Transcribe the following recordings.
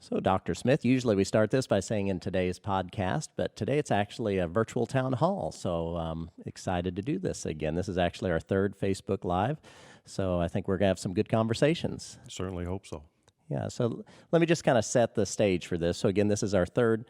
So, Dr. Smith, usually we start this by saying in today's podcast, but today it's actually a virtual town hall. So, excited to do this again. This is actually our third Facebook Live. So, I think we're going to have some good conversations. Certainly hope so. Yeah. So, let me just kind of set the stage for this. So, again, this is our third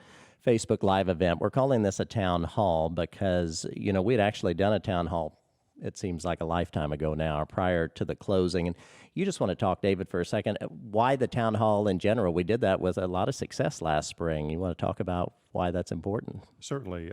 Facebook Live event. We're calling this a town hall because, we had actually done a town hall, it seems like a lifetime ago now, prior to the closing. And you just want to talk, David, for a second, why the town hall in general. We did that with a lot of success last spring. You want to talk about why that's important? Certainly.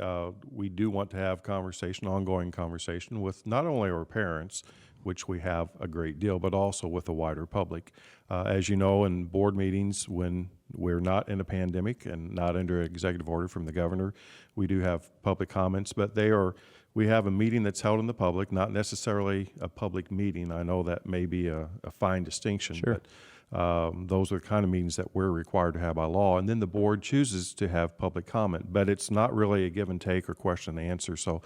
We do want to have ongoing conversation with not only our parents, which we have a great deal, but also with the wider public. As you know, in board meetings, when we're not in a pandemic and not under executive order from the governor, we do have public comments, but we have a meeting that's held in the public, not necessarily a public meeting. I know that may be a fine distinction, Sure. but those are the kind of meetings that we're required to have by law. And then the board chooses to have public comment, but it's not really a give and take or question and answer. So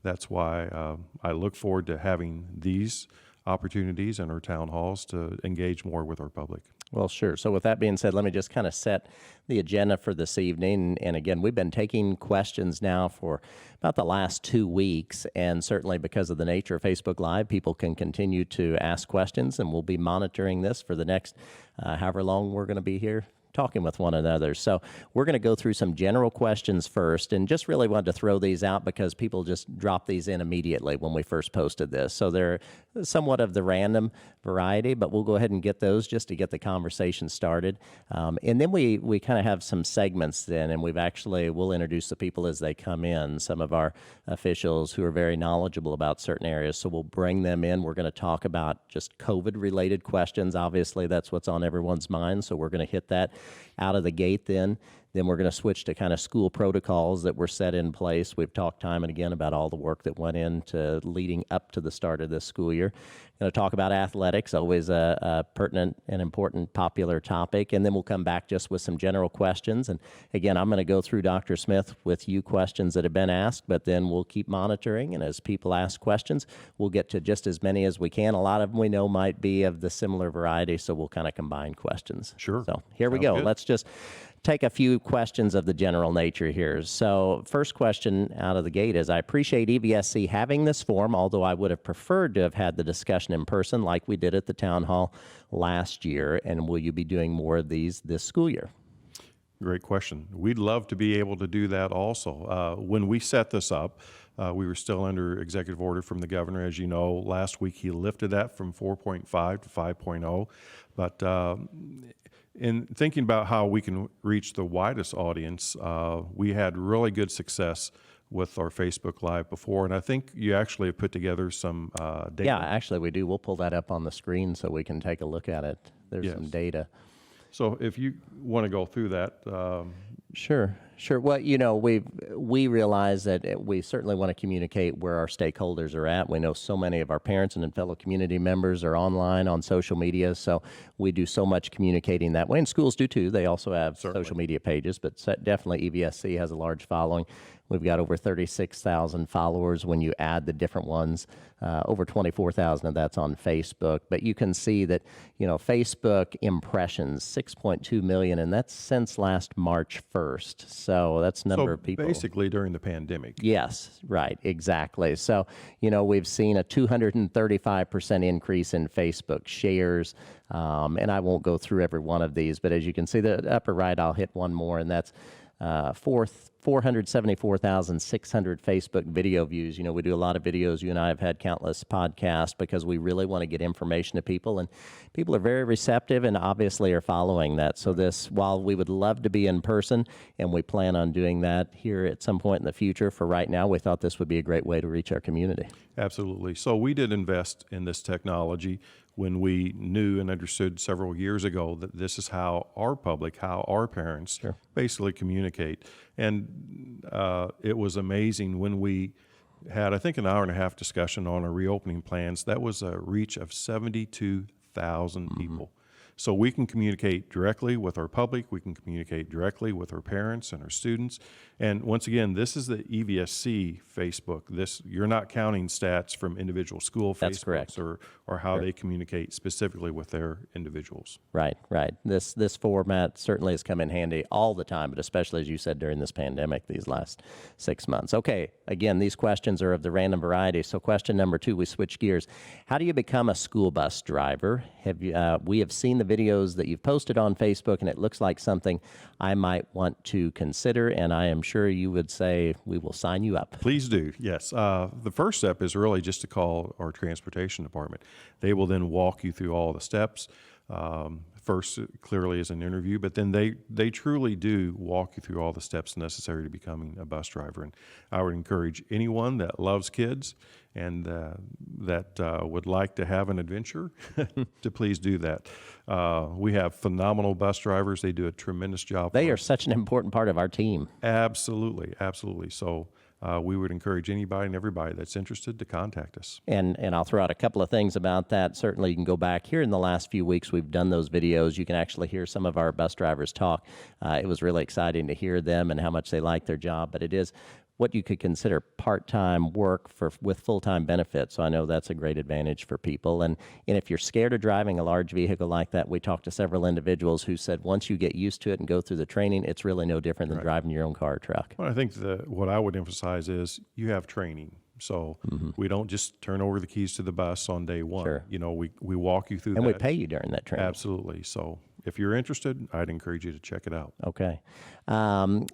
that's why I look forward to having these opportunities in our town halls to engage more with our public. Well, sure. So with that being said, let me just kind of set the agenda for this evening. And again, we've been taking questions now for about the last 2 weeks. And certainly because of the nature of Facebook Live, people can continue to ask questions. And we'll be monitoring this for the next however long we're going to be here talking with one another. So we're going to go through some general questions first, and just really wanted to throw these out because people just dropped these in immediately when we first posted this. So they're somewhat of the random variety, but we'll go ahead and get those just to get the conversation started. And then we kind of have some segments then, and we'll introduce the people as they come in, some of our officials who are very knowledgeable about certain areas. So we'll bring them in. We're going to talk about just COVID-related questions. Obviously, that's what's on everyone's mind, so we're going to hit that out of the gate then. Then we're going to switch to kind of school protocols that were set in place. We've talked time and again about all the work that went into leading up to the start of this school year. Going to talk about athletics, always a pertinent and important popular topic. And then we'll come back just with some general questions. And again, I'm going to go through, Dr. Smith, with you questions that have been asked, but then we'll keep monitoring. And as people ask questions, we'll get to just as many as we can. A lot of them we know might be of the similar variety, so we'll kind of combine questions. Sure. So here we Sounds go. good. Let's just take a few questions of the general nature here. So first question out of the gate is, I appreciate Evsc having this forum, although I would have preferred to have had the discussion in person like we did at the town hall last year. And will you be doing more of these this school year? Great question. We'd love to be able to do that also. When we set this up, we were still under executive order from the governor. As you know, last week he lifted that from 4.5 to 5.0. But in thinking about how we can reach the widest audience, we had really good success with our Facebook Live before, and I think you actually have put together some data. Yeah, actually we do. We'll pull that up on the screen so we can take a look at it. There's Yes. some data. So if you want to go through that. Sure. Well, we realize that we certainly want to communicate where our stakeholders are at. We know so many of our parents and fellow community members are online on social media, so we do so much communicating that way. And schools do too. They also have social media pages, but definitely EVSC has a large following. We've got over 36,000 followers when you add the different ones. Over 24,000 of that's on Facebook. But you can see that, Facebook impressions, 6.2 million, and that's since last March 1st. So that's the number of people. Basically during the pandemic. Yes, right, exactly. So, we've seen a 235% increase in Facebook shares. And I won't go through every one of these, but as you can see, the upper right, I'll hit one more, and that's 474,600 Facebook video views. We do a lot of videos. You and I have had countless podcasts because we really want to get information to people, and people are very receptive and obviously are following that. So while we would love to be in person, and we plan on doing that here at some point in the future, for right now, we thought this would be a great way to reach our community. Absolutely. So we did invest in this technology when we knew and understood several years ago that this is how our parents basically communicate. And it was amazing when we had, I think, an hour and a half discussion on our reopening plans. That was a reach of 72,000 people. So we can communicate directly with our public, we can communicate directly with our parents and our students. And once again, this is the EVSC Facebook. You're not counting stats from individual school That's Facebooks correct. or how they communicate specifically with their individuals. Right, right. This format certainly has come in handy all the time, but especially, as you said, during this pandemic these last 6 months. Okay, again, these questions are of the random variety. So question number 2, we switch gears. How do you become a school bus driver? We have seen the videos that you've posted on Facebook, and it looks like something I might want to consider, and I am sure you would say we will sign you up. Please do, yes. The first step is really just to call our transportation department. They will then walk you through all the steps. First, clearly, is an interview, but then they truly do walk you through all the steps necessary to becoming a bus driver. And I would encourage anyone that loves kids and that would like to have an adventure to please do that. We have phenomenal bus drivers. They do a tremendous job. They are such an important part of our team. Absolutely, absolutely. So we would encourage anybody and everybody that's interested to contact us. And I'll throw out a couple of things about that. Certainly, you can go back here in the last few weeks. We've done those videos. You can actually hear some of our bus drivers talk. It was really exciting to hear them and how much they like their job. But it is what you could consider part-time work with full-time benefits. So I know that's a great advantage for people. And if you're scared of driving a large vehicle like that, we talked to several individuals who said once you get used to it and go through the training, it's really no different than driving your own car or truck. Well, I think what I would emphasize is you have training. So we don't just turn over the keys to the bus on day one. Sure. You know, we walk you through And that. we pay you during that training. Absolutely. So if you're interested, I'd encourage you to check it out. Okay.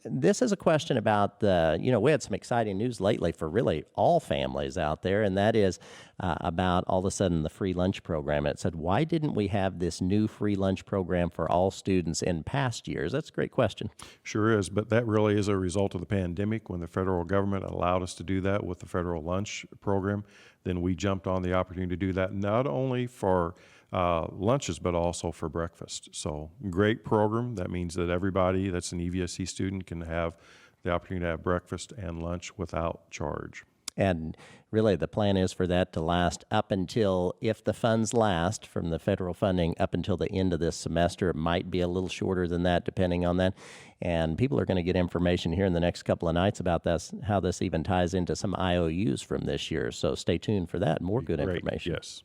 This is a question about we had some exciting news lately for really all families out there, and that is about all of a sudden the free lunch program. It said, why didn't we have this new free lunch program for all students in past years? That's a great question. Sure is, but that really is a result of the pandemic. When the federal government allowed us to do that with the federal lunch program, then we jumped on the opportunity to do that, not only for lunches, but also for breakfast. So great program. That means that everybody that's an EVSC student can have the opportunity to have breakfast and lunch without charge. And really the plan is for that to last up until, if the funds last from the federal funding, up until the end of this semester. It might be a little shorter than that depending on that. And people are going to get information here in the next couple of nights about this, how this even ties into some IOUs from this year. So stay tuned for that. More good Great. information. Yes.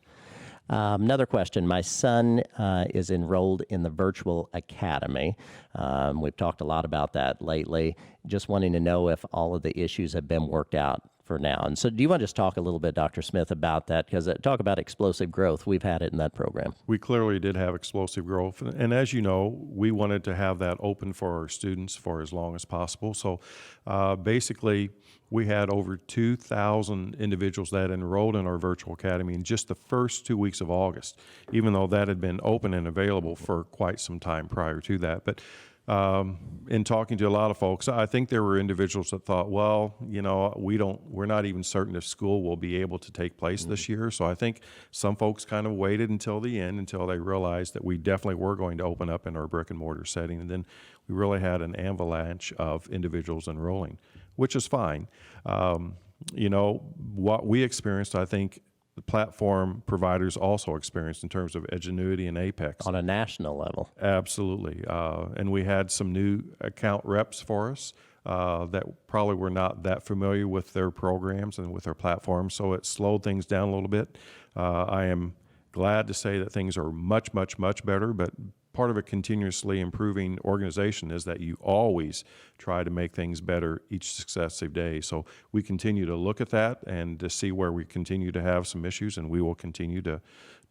Another question. My son is enrolled in the virtual academy. We've talked a lot about that lately. Just wanting to know if all of the issues have been worked out for now. And so do you want to just talk a little bit, Dr. Smith, about that? Because talk about explosive growth. We've had it in that program. We clearly did have explosive growth. And as you know, we wanted to have that open for our students for as long as possible. So basically, we had over 2,000 individuals that enrolled in our virtual academy in just the first 2 weeks of August, even though that had been open and available for quite some time prior to that. But in talking to a lot of folks, I think there were individuals that thought, well, we're not even certain if school will be able to take place this year. So I think some folks kind of waited until the end, until they realized that we definitely were going to open up in our brick and mortar setting. And then we really had an avalanche of individuals enrolling, which is fine. What we experienced, I think, the platform providers also experienced in terms of Edgenuity and Apex. On a national level. Absolutely. And we had some new account reps for us that probably were not that familiar with their programs and with their platforms, so it slowed things down a little bit. I am glad to say that things are much, much, much better, but part of a continuously improving organization is that you always try to make things better each successive day. So we continue to look at that and to see where we continue to have some issues, and we will continue to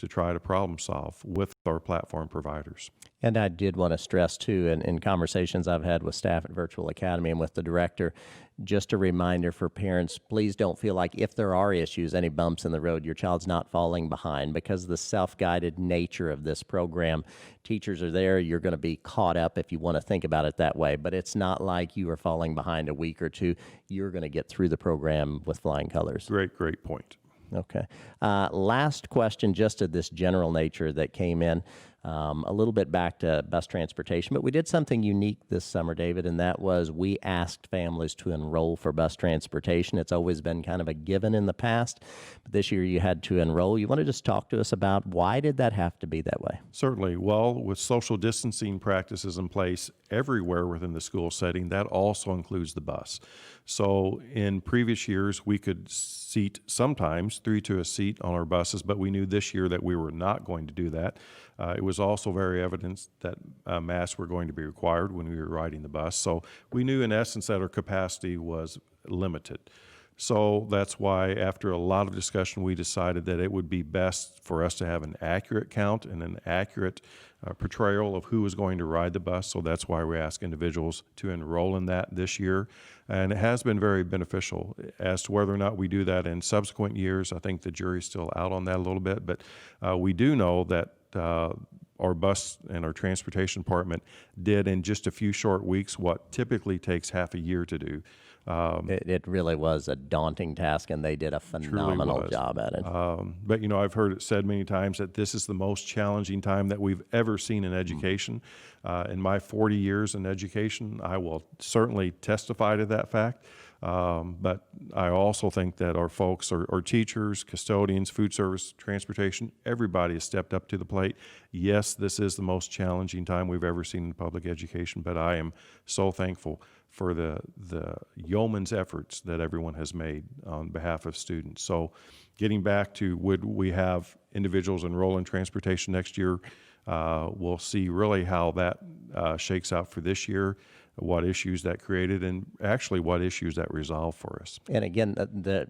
try to problem solve with our platform providers. And I did want to stress, too, in conversations I've had with staff at Virtual Academy and with the director, just a reminder for parents, please don't feel like if there are issues, any bumps in the road, your child's not falling behind. Because of the self-guided nature of this program, teachers are there. You're going to be caught up if you want to think about it that way. But it's not like you are falling behind a week or two. You're going to get through the program with flying colors. Great point. Okay. Last question, just of this general nature that came in. a little bit back to bus transportation. But we did something unique this summer, David, and that was we asked families to enroll for bus transportation. It's always been kind of a given in the past, but this year you had to enroll. You want to just talk to us about why did that have to be that way? Certainly. Well, with social distancing practices in place everywhere within the school setting, that also includes the bus. So in previous years, we could seat sometimes 3 to a seat on our buses, but we knew this year that we were not going to do that. It was also very evident that masks were going to be required when we were riding the bus. So we knew in essence that our capacity was limited. So that's why after a lot of discussion, we decided that it would be best for us to have an accurate count and an accurate portrayal of who is going to ride the bus. So that's why we ask individuals to enroll in that this year. And it has been very beneficial. As to whether or not we do that in subsequent years, I think the jury's still out on that a little bit. But we do know that our bus and our transportation department did in just a few short weeks what typically takes half a year to do. It really was a daunting task, and they did a phenomenal job at it. But, you know, I've heard it said many times that this is the most challenging time that we've ever seen in education. In my 40 years in education, I will certainly testify to that fact. But I also think that our folks, our teachers, custodians, food service, transportation, everybody has stepped up to the plate. Yes, this is the most challenging time we've ever seen in public education, but I am so thankful for the yeoman's efforts that everyone has made on behalf of students. So getting back to would we have individuals enroll in transportation next year, we'll see really how that shakes out for this year, what issues that created, and actually what issues that resolved for us. And again,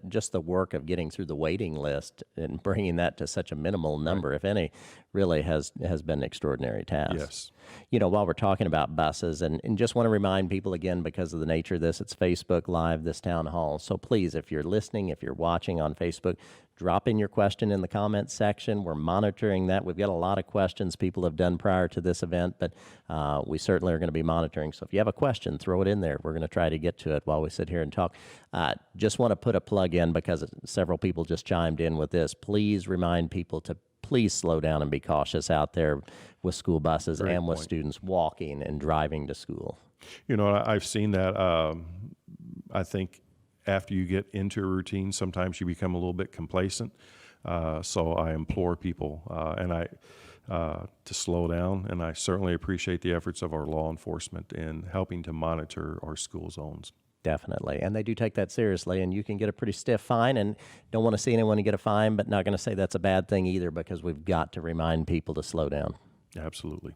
just the work of getting through the waiting list and bringing that to such a minimal number, if any, really has been an extraordinary task. Yes. You know, while we're talking about buses, and just want to remind people again, because of the nature of this, it's Facebook Live, this town hall. So please, if you're listening, if you're watching on Facebook, drop in your question in the comments section. We're monitoring that. We've got a lot of questions people have done prior to this event, but we certainly are going to be monitoring. So if you have a question, throw it in there. We're going to try to get to it while we sit here and talk. Just want to put a plug in because several people just chimed in with this. Please remind people to please slow down and be cautious out there with school buses and with students walking and driving to school. You know, I've seen that. I think after you get into a routine, sometimes you become a little bit complacent. So I implore people to slow down, and I certainly appreciate the efforts of our law enforcement in helping to monitor our school zones. Definitely. And they do take that seriously, and you can get a pretty stiff fine, and don't want to see anyone get a fine, but not going to say that's a bad thing either, because we've got to remind people to slow down. Absolutely.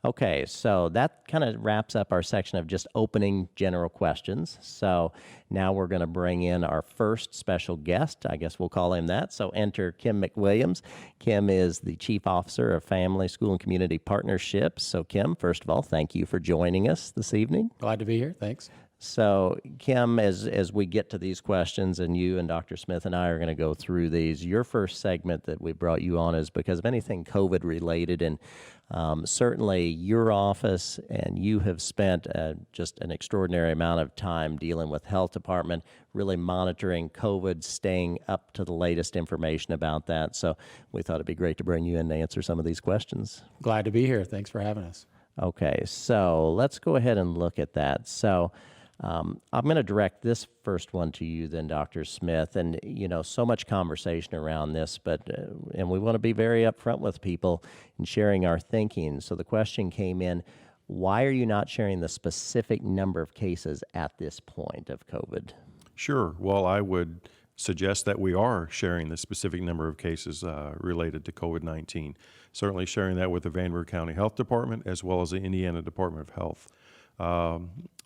Okay, so that kind of wraps up our section of just opening general questions. So now we're going to bring in our first special guest. I guess we'll call him that. So enter Kim Mcwilliams. Kim is the Chief Officer of Family, School, and Community Partnerships. So Kim, first of all, thank you for joining us this evening. Glad to be here. Thanks. So, Kim, as we get to these questions, and you and Dr. Smith and I are going to go through these, your first segment that we brought you on is because of anything COVID-related, and certainly your office and you have spent just an extraordinary amount of time dealing with health department, really monitoring COVID, staying up to the latest information about that. So we thought it'd be great to bring you in to answer some of these questions. Glad to be here. Thanks for having us. Okay, so let's go ahead and look at that. So I'm going to direct this first one to you then, Dr. Smith. And, you know, so much conversation around this, but and we want to be very upfront with people in sharing our thinking. So the question came in, why are you not sharing the specific number of cases at this point of COVID? Sure. Well, I would suggest that we are sharing the specific number of cases related to COVID-19. Certainly sharing that with the Vanderbilt County Health Department as well as the Indiana Department of Health.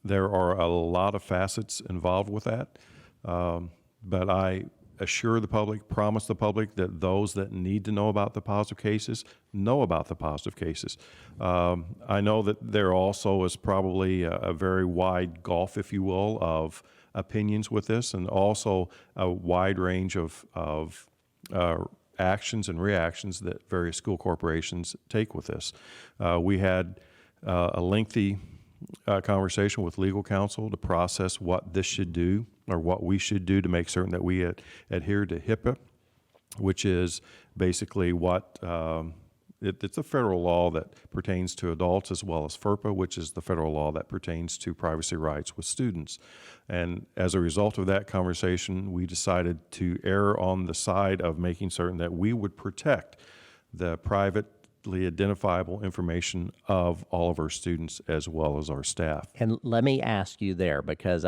There are a lot of facets involved with that, but I assure the public, promise the public that those that need to know about the positive cases know about the positive cases. I know that there also is probably a very wide gulf, if you will, of opinions with this, and also a wide range of actions and reactions that various school corporations take with this. We had a lengthy conversation with legal counsel to process what this should do, or what we should do to make certain that we adhere to HIPAA, which is basically what It's a federal law that pertains to adults, as well as FERPA, which is the federal law that pertains to privacy rights with students. And as a result of that conversation, we decided to err on the side of making certain that we would protect the privately identifiable information of all of our students as well as our staff. And let me ask you there, because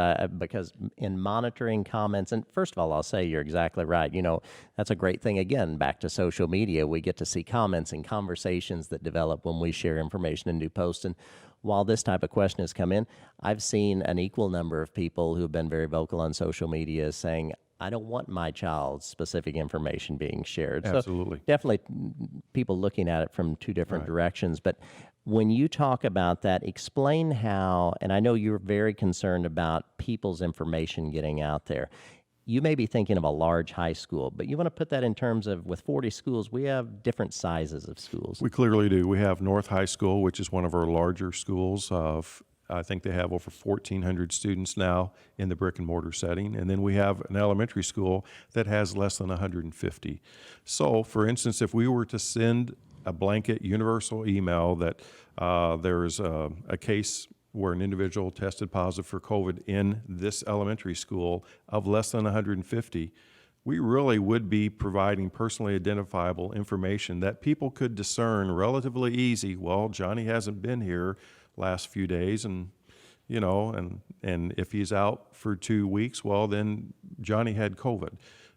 in monitoring comments, and first of all, I'll say you're exactly right. You know, that's a great thing. Again, back to social media, we get to see comments and conversations that develop when we share information and do posts. And while this type of question has come in, I've seen an equal number of people who have been very vocal on social media saying, I don't want my child's specific information being shared. Absolutely. So definitely people looking at it from two different directions. But when you talk about that, explain how, and I know you're very concerned about people's information getting out there. You may be thinking of a large high school, but you want to put that in terms of, with 40 schools, we have different sizes of schools. We clearly do. We have North High School, which is one of our larger schools. I think they have over 1,400 students now in the brick and mortar setting. And then we have an elementary school that has less than 150. So, for instance, if we were to send a blanket universal email that there's a case where an individual tested positive for COVID in this elementary school of less than 150, we really would be providing personally identifiable information that people could discern relatively easy. Well, Johnny hasn't been here last few days, and and if he's out for 2 weeks, well, then Johnny had COVID.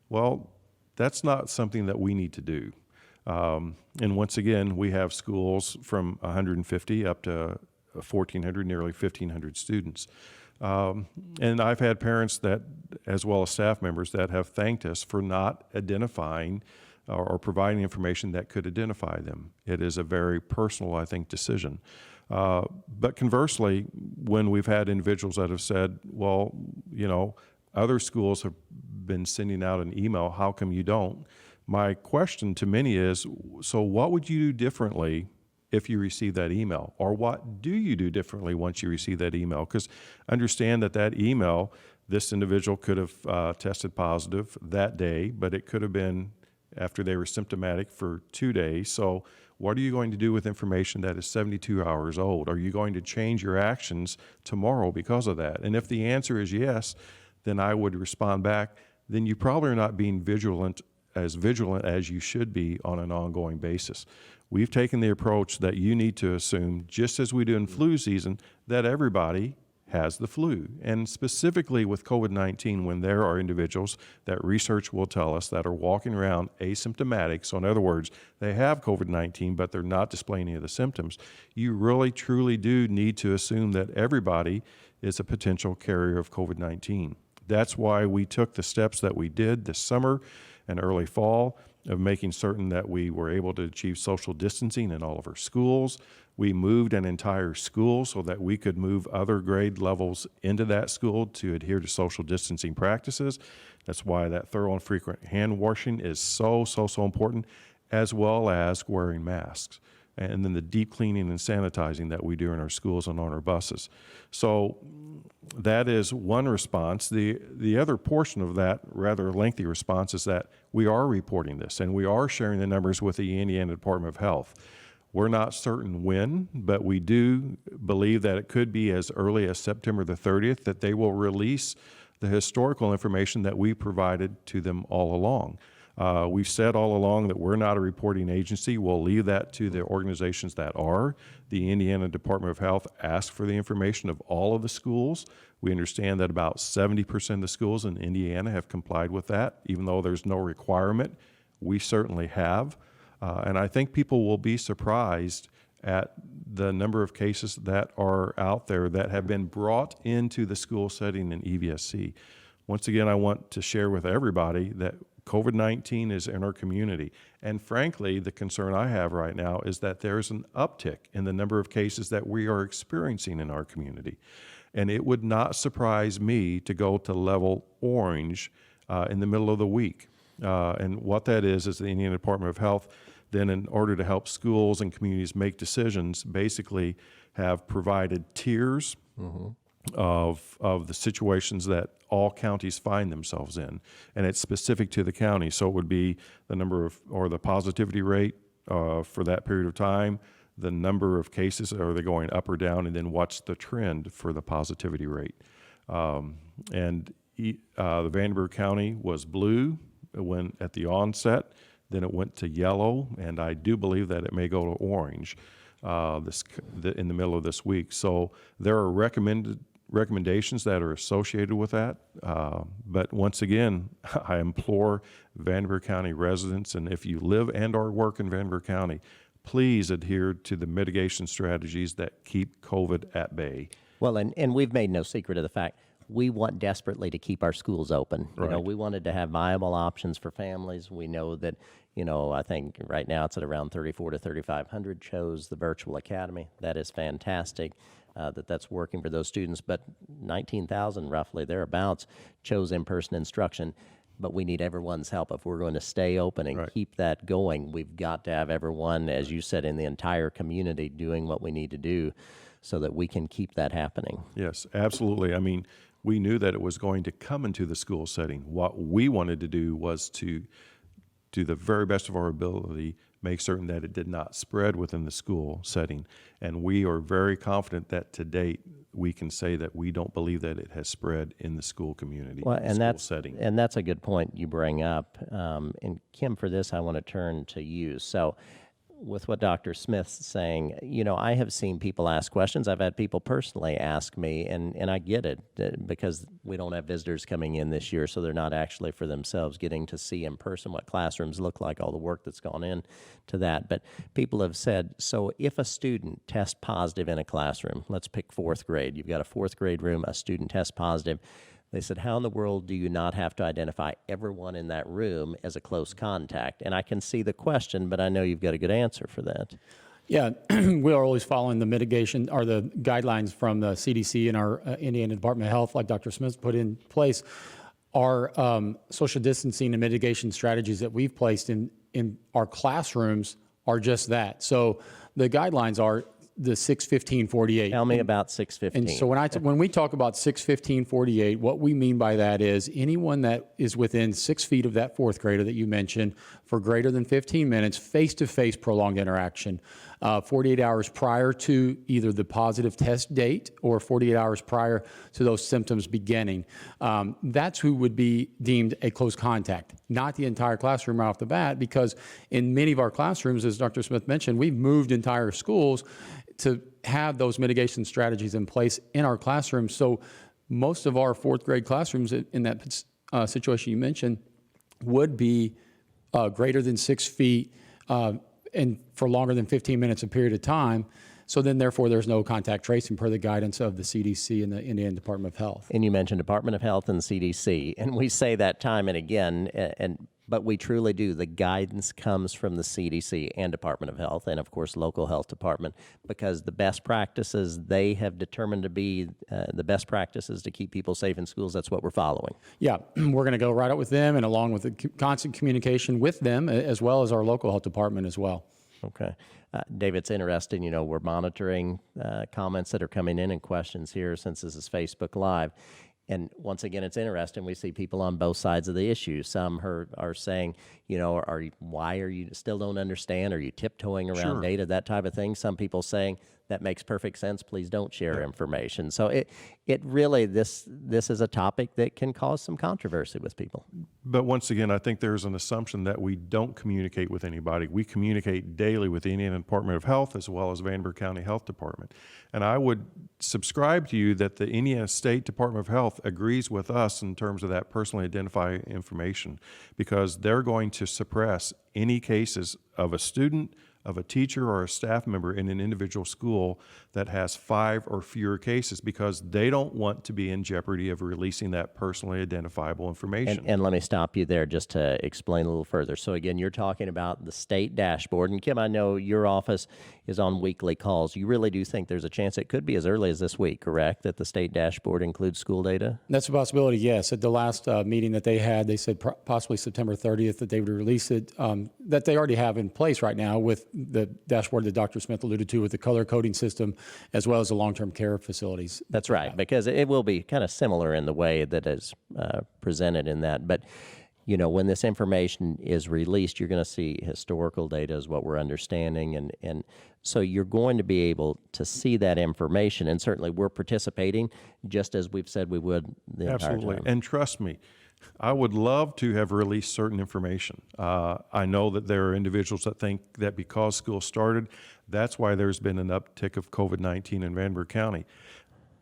Well, that's not something that we need to do. And once again, we have schools from 150 up to 1,400, nearly 1,500 students. And I've had parents that, as well as staff members, that have thanked us for not identifying or providing information that could identify them. It is a very personal, I think, decision. But conversely, when we've had individuals that have said, well, other schools have been sending out an email, how come you don't? My question to many is, so what would you do differently if you receive that email? Or what do you do differently once you receive that email? Because understand that email, this individual could have tested positive that day, but it could have been after they were symptomatic for 2 days. So what are you going to do with information that is 72 hours old? Are you going to change your actions tomorrow because of that? And if the answer is yes, then I would respond back, then you probably are not being vigilant as you should be on an ongoing basis. We've taken the approach that you need to assume, just as we do in flu season, that everybody has the flu. And specifically with COVID-19, when there are individuals that research will tell us that are walking around asymptomatic, so in other words, they have COVID-19, but they're not displaying any of the symptoms, you really, truly do need to assume that everybody is a potential carrier of COVID-19. That's why we took the steps that we did this summer and early fall of making certain that we were able to achieve social distancing in all of our schools. We moved an entire school so that we could move other grade levels into that school to adhere to social distancing practices. That's why that thorough and frequent hand washing is so important, as well as wearing masks. And then the deep cleaning and sanitizing that we do in our schools and on our buses. So that is one response. The other portion of that rather lengthy response is that we are reporting this and we are sharing the numbers with the Indiana Department of Health. We're not certain when, but we do believe that it could be as early as September the 30th that they will release the historical information that we provided to them all along. We've said all along that we're not a reporting agency. We'll leave that to the organizations that are. The Indiana Department of Health asked for the information of all of the schools. We understand that about 70% of the schools in Indiana have complied with that, even though there's no requirement. We certainly have. And I think people will be surprised at the number of cases that are out there that have been brought into the school setting in Evsc. Once again, I want to share with everybody that COVID-19 is in our community. And frankly, the concern I have right now is that there's an uptick in the number of cases that we are experiencing in our community. And it would not surprise me to go to level orange in the middle of the week. And what that is the Indiana Department of Health, then in order to help schools and communities make decisions, basically have provided tiers of the situations that all counties find themselves in. And it's specific to the county. So it would be the number of, or the positivity rate for that period of time, the number of cases, are they going up or down, and then what's the trend for the positivity rate. The Vanderbilt County was blue when at the onset, then it went to yellow, and I do believe that it may go to orange in the middle of this week. So there are recommendations that are associated with that. But once again, I implore Vanderbilt County residents, and if you live and or work in Vanderbilt County, please adhere to the mitigation strategies that keep COVID at bay. Well, and we've made no secret of the fact we want desperately to keep our schools open. You know, Right. we wanted to have viable options for families. We know that, I think right now it's at around 34 to 3,500 chose the virtual academy. That is fantastic that's working for those students. But 19,000 roughly thereabouts chose in-person instruction. But we need everyone's help. If we're going to stay open and Right. keep that going, we've got to have everyone, as you said, in the entire community doing what we need to do so that we can keep that happening. Yes, absolutely. I mean, we knew that it was going to come into the school setting. What we wanted to do was to do the very best of our ability, make certain that it did not spread within the school setting. And we are very confident that to date, we can say that we don't believe that it has spread in the school community, Well, in the and school that's setting. and that's a good point you bring up. And Kim, for this, I want to turn to you. So, with what Dr. Smith's saying, I have seen people ask questions. I've had people personally ask me, and I get it because we don't have visitors coming in this year, so they're not actually for themselves getting to see in person what classrooms look like, all the work that's gone into that. But people have said, so if a student tests positive in a classroom, let's pick fourth grade, you've got a fourth grade room, a student tests positive. They said, how in the world do you not have to identify everyone in that room as a close contact? And I can see the question, but I know you've got a good answer for that. Yeah, we are always following the mitigation or the guidelines from the CDC and our Indiana Department of Health, like Dr. Smith put in place. Our social distancing and mitigation strategies that we've placed in our classrooms are just that. So the guidelines are the 6-15-48. Tell me about 615. And so when we talk about 6-15-48, what we mean by that is anyone that is within 6 feet of that fourth grader that you mentioned for greater than 15 minutes, face-to-face prolonged interaction, 48 hours prior to either the positive test date or 48 hours prior to those symptoms beginning. That's who would be deemed a close contact, not the entire classroom right off the bat, because in many of our classrooms, as Dr. Smith mentioned, we've moved entire schools to have those mitigation strategies in place in our classrooms. So most of our fourth grade classrooms in that situation you mentioned would be greater than 6 feet and for longer than 15 minutes a period of time. So then therefore there's no contact tracing per the guidance of the CDC and the Indiana Department of Health. And you mentioned Department of Health and CDC, and we say that time and again, but we truly do. The guidance comes from the CDC and Department of Health, and of course local health department, because the best practices they have determined to be the best practices to keep people safe in schools. That's what we're following. Yeah, we're going to go right up with them, and along with the constant communication with them, as well as our local health department as well. Okay. Dave, it's interesting, we're monitoring comments that are coming in and questions here since this is Facebook Live. And once again, it's interesting. We see people on both sides of the issue. Some are saying, why are you still don't understand? Are you tiptoeing around Sure. data, that type of thing? Some people saying that makes perfect sense. Please don't share information. So it really, this is a topic that can cause some controversy with people. But once again, I think there's an assumption that we don't communicate with anybody. We communicate daily with the Indiana Department of Health as well as Vanderbilt County Health Department. And I would subscribe to you that the Indiana State Department of Health agrees with us in terms of that personally identified information, because they're going to suppress any cases of a student, of a teacher or a staff member in an individual school that has 5 or fewer cases, because they don't want to be in jeopardy of releasing that personally identifiable information. And let me stop you there just to explain a little further. So again, you're talking about the state dashboard. And Kim, I know your office is on weekly calls. You really do think there's a chance it could be as early as this week, correct, that the state dashboard includes school data? That's a possibility, yes. At the last meeting that they had, they said possibly September 30th that they would release it, that they already have in place right now with the dashboard that Dr. Smith alluded to with the color coding system, as well as the long-term care facilities. That's right, because it will be kind of similar in the way that is presented in that. But when this information is released, you're going to see historical data is what we're understanding. And so you're going to be able to see that information. And certainly we're participating just as we've said we would the entire Absolutely. time. And trust me, I would love to have released certain information. I know that there are individuals that think that because school started, that's why there's been an uptick of COVID-19 in Vanderbilt County.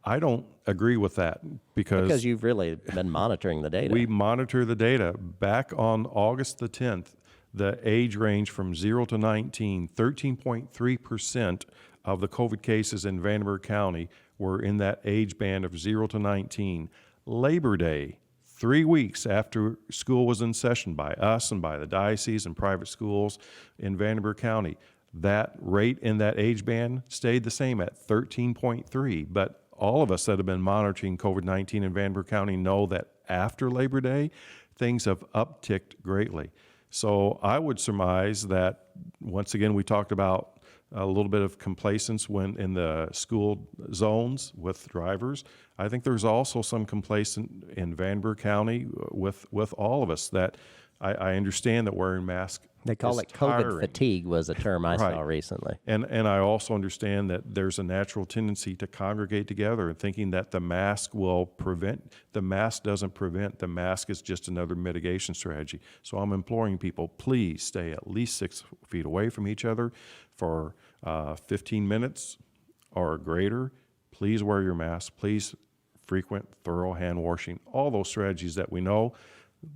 I don't agree with that Because you've really been monitoring the data. we monitor the data. Back on August the 10th, the age range from 0 to 19, 13.3% of the COVID cases in Vanderbilt County were in that age band of 0 to 19. Labor Day, 3 weeks after school was in session by us and by the diocese and private schools in Vanderbilt County, that rate in that age band stayed the same at 13.3. But all of us that have been monitoring COVID-19 in Vanderbilt County know that after Labor Day, things have upticked greatly. So I would surmise that, once again, we talked about a little bit of complacence when in the school zones with drivers. I think there's also some complacence in Vanderbilt County with all of us that I understand that wearing masks They call is it COVID tiring. fatigue was a term I saw Right. recently. And I also understand that there's a natural tendency to congregate together and thinking that the mask will prevent. The mask doesn't prevent. The mask is just another mitigation strategy. So I'm imploring people, please stay at least 6 feet away from each other for 15 minutes or greater. Please wear your mask. Please frequent, thorough hand washing. All those strategies that we know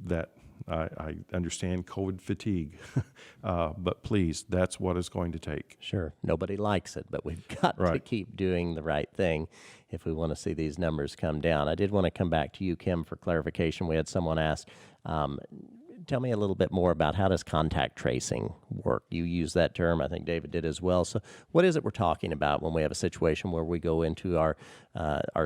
that I understand COVID fatigue, but please, that's what it's going to take. Sure. Nobody likes it, but we've got to Right. keep doing the right thing if we want to see these numbers come down. I did want to come back to you, Kim, for clarification. We had someone ask, tell me a little bit more about how does contact tracing work? You use that term. I think David did as well. So what is it we're talking about when we have a situation where we go into our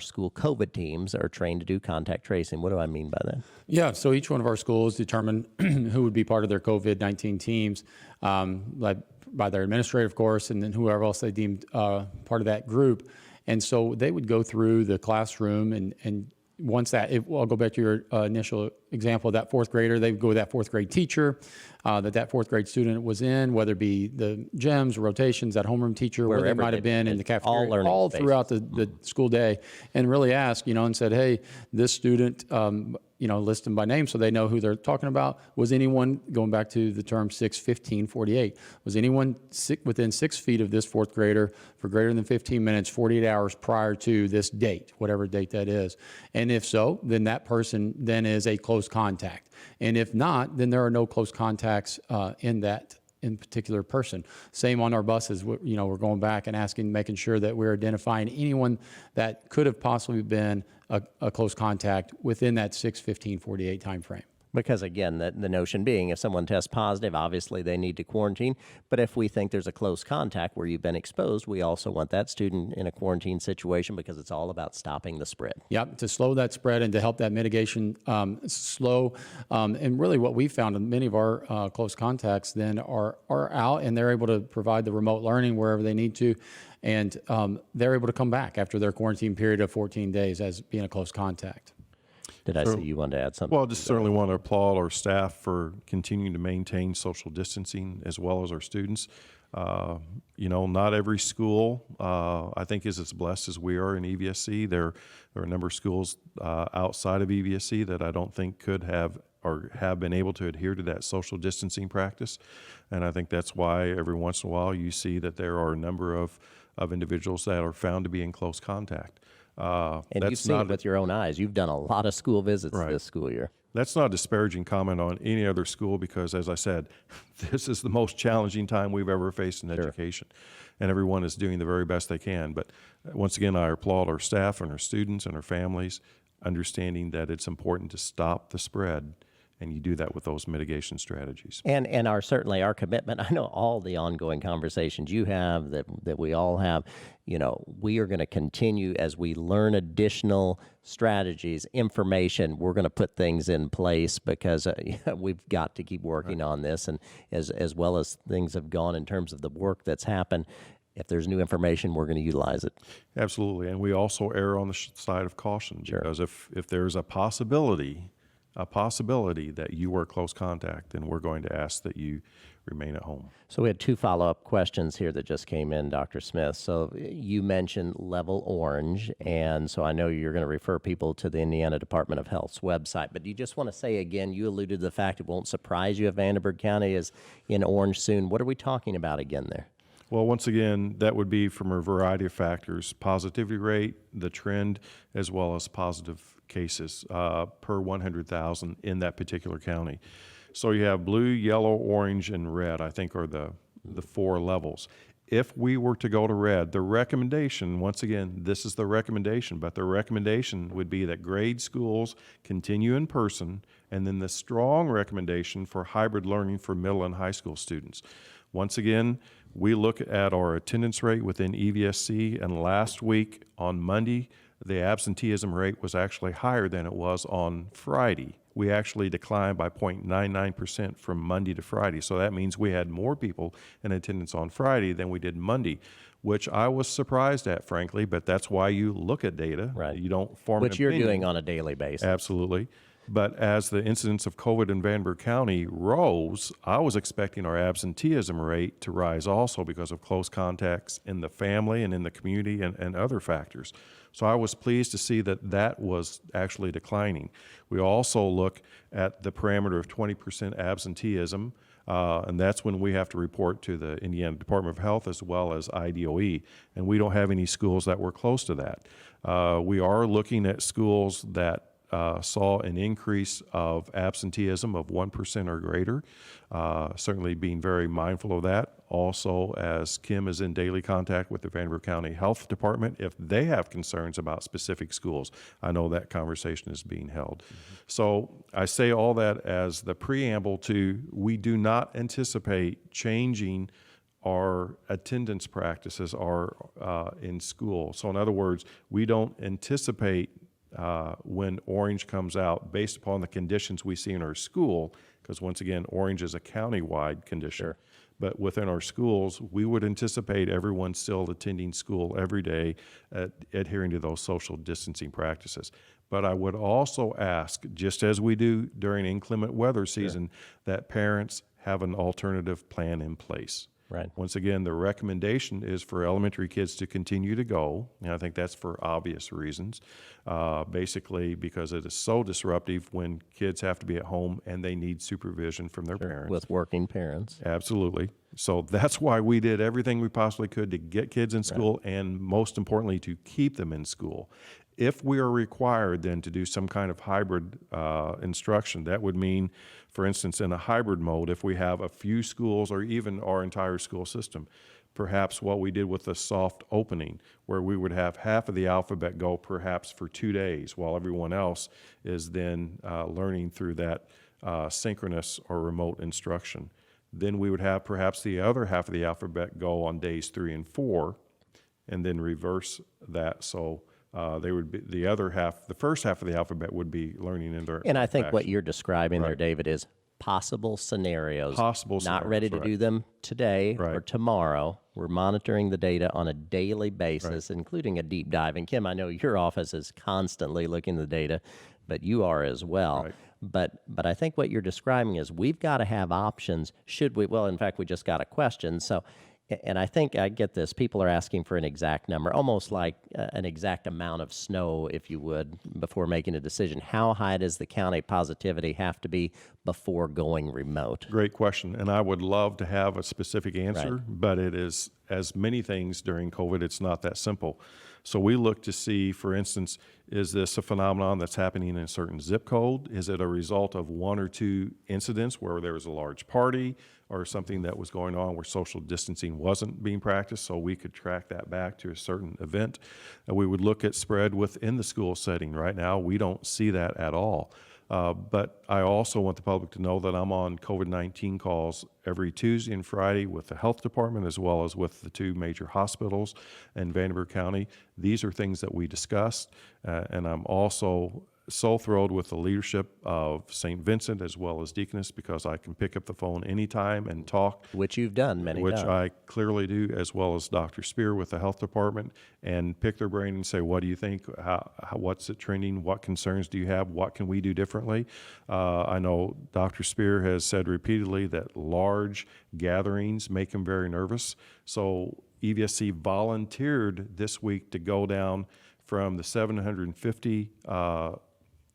school COVID teams are trained to do contact tracing? What do I mean by that? Yeah, so each one of our schools determine who would be part of their COVID-19 teams, led by their administrator, of course, and then whoever else they deemed part of that group. And so they would go through the classroom and once I'll go back to your initial example of that fourth grader, they would go with that fourth grade teacher that fourth grade student was in, whether it be the gyms, rotations, that homeroom teacher, where they Wherever might have been in the cafeteria, all learning spaces. throughout the school day, and really ask, and said, hey, this student, list them by name so they know who they're talking about. Was anyone, going back to the term 6-15-48, was anyone within 6 feet of this fourth grader for greater than 15 minutes, 48 hours prior to this date, whatever date that is? And if so, then that person then is a close contact. And if not, then there are no close contacts in particular person. Same on our buses. We're going back and making sure that we're identifying anyone that could have possibly been a close contact within that 6-15-48 time frame. Because again, the notion being if someone tests positive, obviously they need to quarantine. But if we think there's a close contact where you've been exposed, we also want that student in a quarantine situation because it's all about stopping the spread. Yep, to slow that spread and to help that mitigation slow. And really what we found in many of our close contacts then are out and they're able to provide the remote learning wherever they need to. And they're able to come back after their quarantine period of 14 days as being a close contact. Did I see you wanted to add something? Well, just certainly want to applaud our staff for continuing to maintain social distancing as well as our students. Not every school, I think, is as blessed as we are in Evsc. There are a number of schools outside of Evsc that I don't think could have or have been able to adhere to that social distancing practice. And I think that's why every once in a while you see that there are a number of individuals that are found to be in close contact. And you've seen it with your own eyes. You've done a lot of school visits this school year. That's not a disparaging comment on any other school because, as I said, this is the most challenging time we've ever faced in education. And everyone is doing the very best they can. But once again, I applaud our staff and our students and our families, understanding that it's important to stop the spread. And you do that with those mitigation strategies. And certainly our commitment, I know all the ongoing conversations you have that we all have, we are going to continue as we learn additional strategies, information, we're going to put things in place because we've got to keep working on this. And as well as things have gone in terms of the work that's happened, if there's new information, we're going to utilize it. Absolutely. And we also err on the side of caution because if there's a possibility a possibility that you were close contact, then we're going to ask that you remain at home. So we had two follow-up questions here that just came in, Dr. Smith. So you mentioned level orange, and so I know you're going to refer people to the Indiana Department of Health's website, but do you just want to say again, you alluded to the fact it won't surprise you if Vandenberg County is in orange soon. What are we talking about again there? Well, once again, that would be from a variety of factors: positivity rate, the trend, as well as positive cases per 100,000 in that particular county. So you have blue, yellow, orange, and red, I think, are the four levels. If we were to go to red, the recommendation, once again, this is the recommendation, but the recommendation would be that grade schools continue in person, and then the strong recommendation for hybrid learning for middle and high school students. Once again, we look at our attendance rate within Evsc, and last week on Monday, the absenteeism rate was actually higher than it was on Friday. We actually declined by 0.99% from Monday to Friday. So that means we had more people in attendance on Friday than we did Monday, which I was surprised at, frankly, but that's why you look at data. Right. You don't form Which an you're opinion. doing on a daily basis. Absolutely. But as the incidence of COVID in Vandenberg County rose, I was expecting our absenteeism rate to rise also because of close contacts in the family and in the community and other factors. So I was pleased to see that that was actually declining. We also look at the parameter of 20% absenteeism, and that's when we have to report to the Indiana Department of Health as well as IDOE, and we don't have any schools that were close to that. We are looking at schools that saw an increase of absenteeism of 1% or greater, certainly being very mindful of that. Also, as Kim is in daily contact with the Vandenberg County Health Department, if they have concerns about specific schools, I know that conversation is being held. So I say all that as the preamble to, we do not anticipate changing our attendance practices are in school. So in other words, we don't anticipate when orange comes out based upon the conditions we see in our school, because once again, orange is a county-wide condition. Sure. But within our schools, we would anticipate everyone still attending school every day, adhering to those social distancing practices. But I would also ask, just as we do during inclement weather season, that parents have an alternative plan in place. Right. Once again, the recommendation is for elementary kids to continue to go, and I think that's for obvious reasons, basically because it is so disruptive when kids have to be at home and they need supervision from their parents. With working parents. Absolutely. So that's why we did everything we possibly could to get kids in school and, most importantly, to keep them in school. If we are required then to do some kind of hybrid instruction, that would mean, for instance, in a hybrid mode, if we have a few schools or even our entire school system, perhaps what we did with the soft opening, where we would have half of the alphabet go perhaps for 2 days while everyone else is then learning through that synchronous or remote instruction. Then we would have perhaps the other half of the alphabet go on days 3 and 4 and then reverse that. So they would be the other half, the first half of the alphabet would be learning in their. And I think what you're describing there, Right. David, is possible scenarios. Possible Not scenarios, ready to right. do them today or Right. tomorrow. We're monitoring the data on a daily basis, including a deep dive. And Kim, I know your office is constantly looking at the data, but you are as well. Right. But I think what you're describing is we've got to have options. Should we? Well, in fact, we just got a question. So, and I think I get this. People are asking for an exact number, almost like an exact amount of snow, if you would, before making a decision. How high does the county positivity have to be before going remote? Great question, and I would love to have a specific answer, but it is, as many things during COVID, it's not that simple. So we look to see, for instance, is this a phenomenon that's happening in a certain zip code? Is it a result of 1 or 2 incidents where there was a large party or something that was going on where social distancing wasn't being practiced? So we could track that back to a certain event. And we would look at spread within the school setting. Right now, we don't see that at all. But I also want the public to know that I'm on COVID-19 calls every Tuesday and Friday with the health department as well as with the 2 major hospitals in Vandenberg County. These are things that we discussed, and I'm also so thrilled with the leadership of St. Vincent as well as Deaconess, because I can pick up the phone anytime and talk, Which you've done many which times. I clearly do, as well as Dr. Spear with the health department, and pick their brain and say, what do you think? What's it trending? What concerns do you have? What can we do differently? I know Dr. Spear has said repeatedly that large gatherings make him very nervous. So EVSC volunteered this week to go down from the 750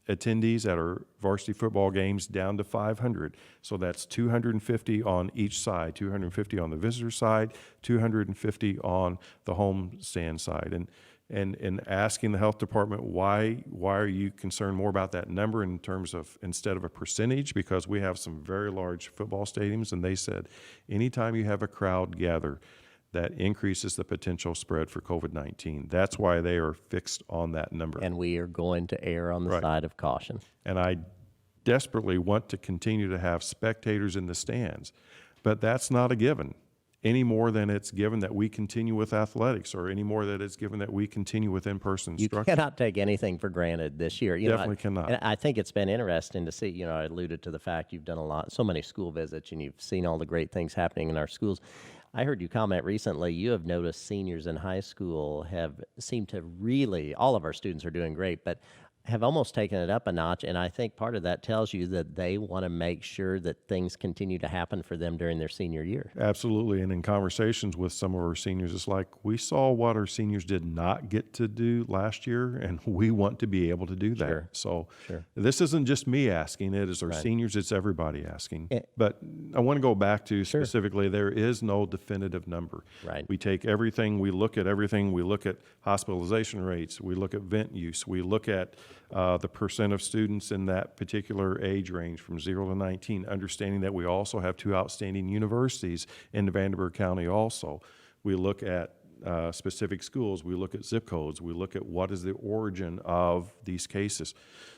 attendees at our varsity football games down to 500. So that's 250 on each side, 250 on the visitor side, 250 on the home stand side. And asking the health department, why are you concerned more about that number in terms of instead of a percentage? Because we have some very large football stadiums, and they said anytime you have a crowd gather, that increases the potential spread for COVID-19. That's why they are fixed on that number. And we are going to err on the side of caution. And I desperately want to continue to have spectators in the stands, but that's not a given any more than it's given that we continue with athletics, or any more that it's given that we continue with in-person You instruction. cannot take anything for granted this year. Definitely cannot. And I think it's been interesting to see, I alluded to the fact you've done so many school visits, and you've seen all the great things happening in our schools. I heard you comment recently, you have noticed seniors in high school have seemed to really, all of our students are doing great, but have almost taken it up a notch. And I think part of that tells you that they want to make sure that things continue to happen for them during their senior year. Absolutely. And in conversations with some of our seniors, it's like, we saw what our seniors did not get to do last year, and we want to be able to do that. Sure. So Sure. this isn't just me asking, it is our seniors, it's everybody asking. But I want to go back to specifically, there is no definitive number. Right. We take everything, we look at everything, we look at hospitalization rates, we look at vent use, we look at the percent of students in that particular age range from 0 to 19, understanding that we also have 2 outstanding universities in Vanderburgh County also. We look at specific schools, we look at zip codes, we look at what is the origin of these cases.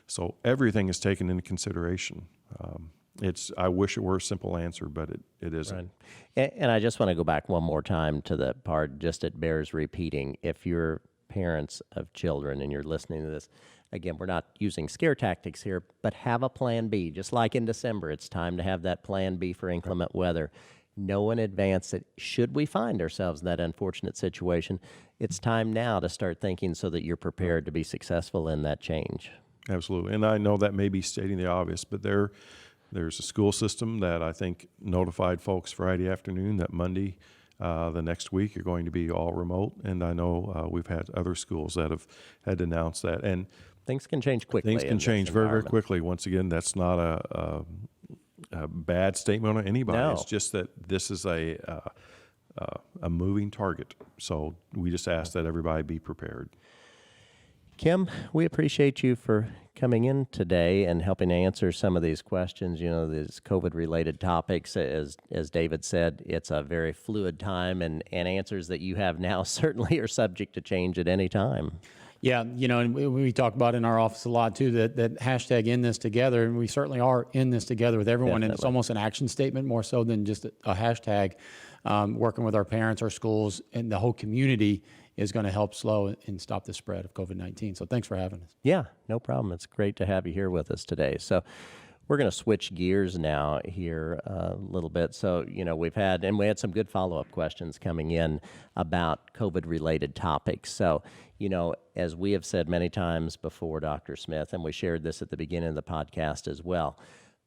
So everything is taken into consideration. I wish it were a simple answer, but it isn't. Right. And I just want to go back one more time to the part, just it bears repeating. If you're parents of children and you're listening to this, again, we're not using scare tactics here, but have a plan B. Just like in December, it's time to have that plan B for inclement weather. Know in advance that should we find ourselves in that unfortunate situation, it's time now to start thinking so that you're prepared to be successful in that change. Absolutely. And I know that may be stating the obvious, but there's a school system that I think notified folks Friday afternoon that Monday the next week are going to be all remote. And I know we've had other schools that have had to announce that. And things can change quickly. things can change very, very quickly. Once again, that's not a bad statement on anybody. No. It's just that this is a moving target. So we just ask that everybody be prepared. Kim, we appreciate you for coming in today and helping answer some of these questions, these COVID-related topics. As David said, it's a very fluid time, and answers that you have now certainly are subject to change at any time. Yeah, and we talk about in our office a lot too, that hashtag in this together, and we certainly are in this together with everyone. Definitely. And it's almost an action statement more so than just a hashtag. Working with our parents, our schools, and the whole community is going to help slow and stop the spread of COVID-19. So thanks for having us. Yeah, no problem. It's great to have you here with us today. So we're going to switch gears now here a little bit. So, we had some good follow-up questions coming in about COVID-related topics. So, as we have said many times before, Dr. Smith, and we shared this at the beginning of the podcast as well,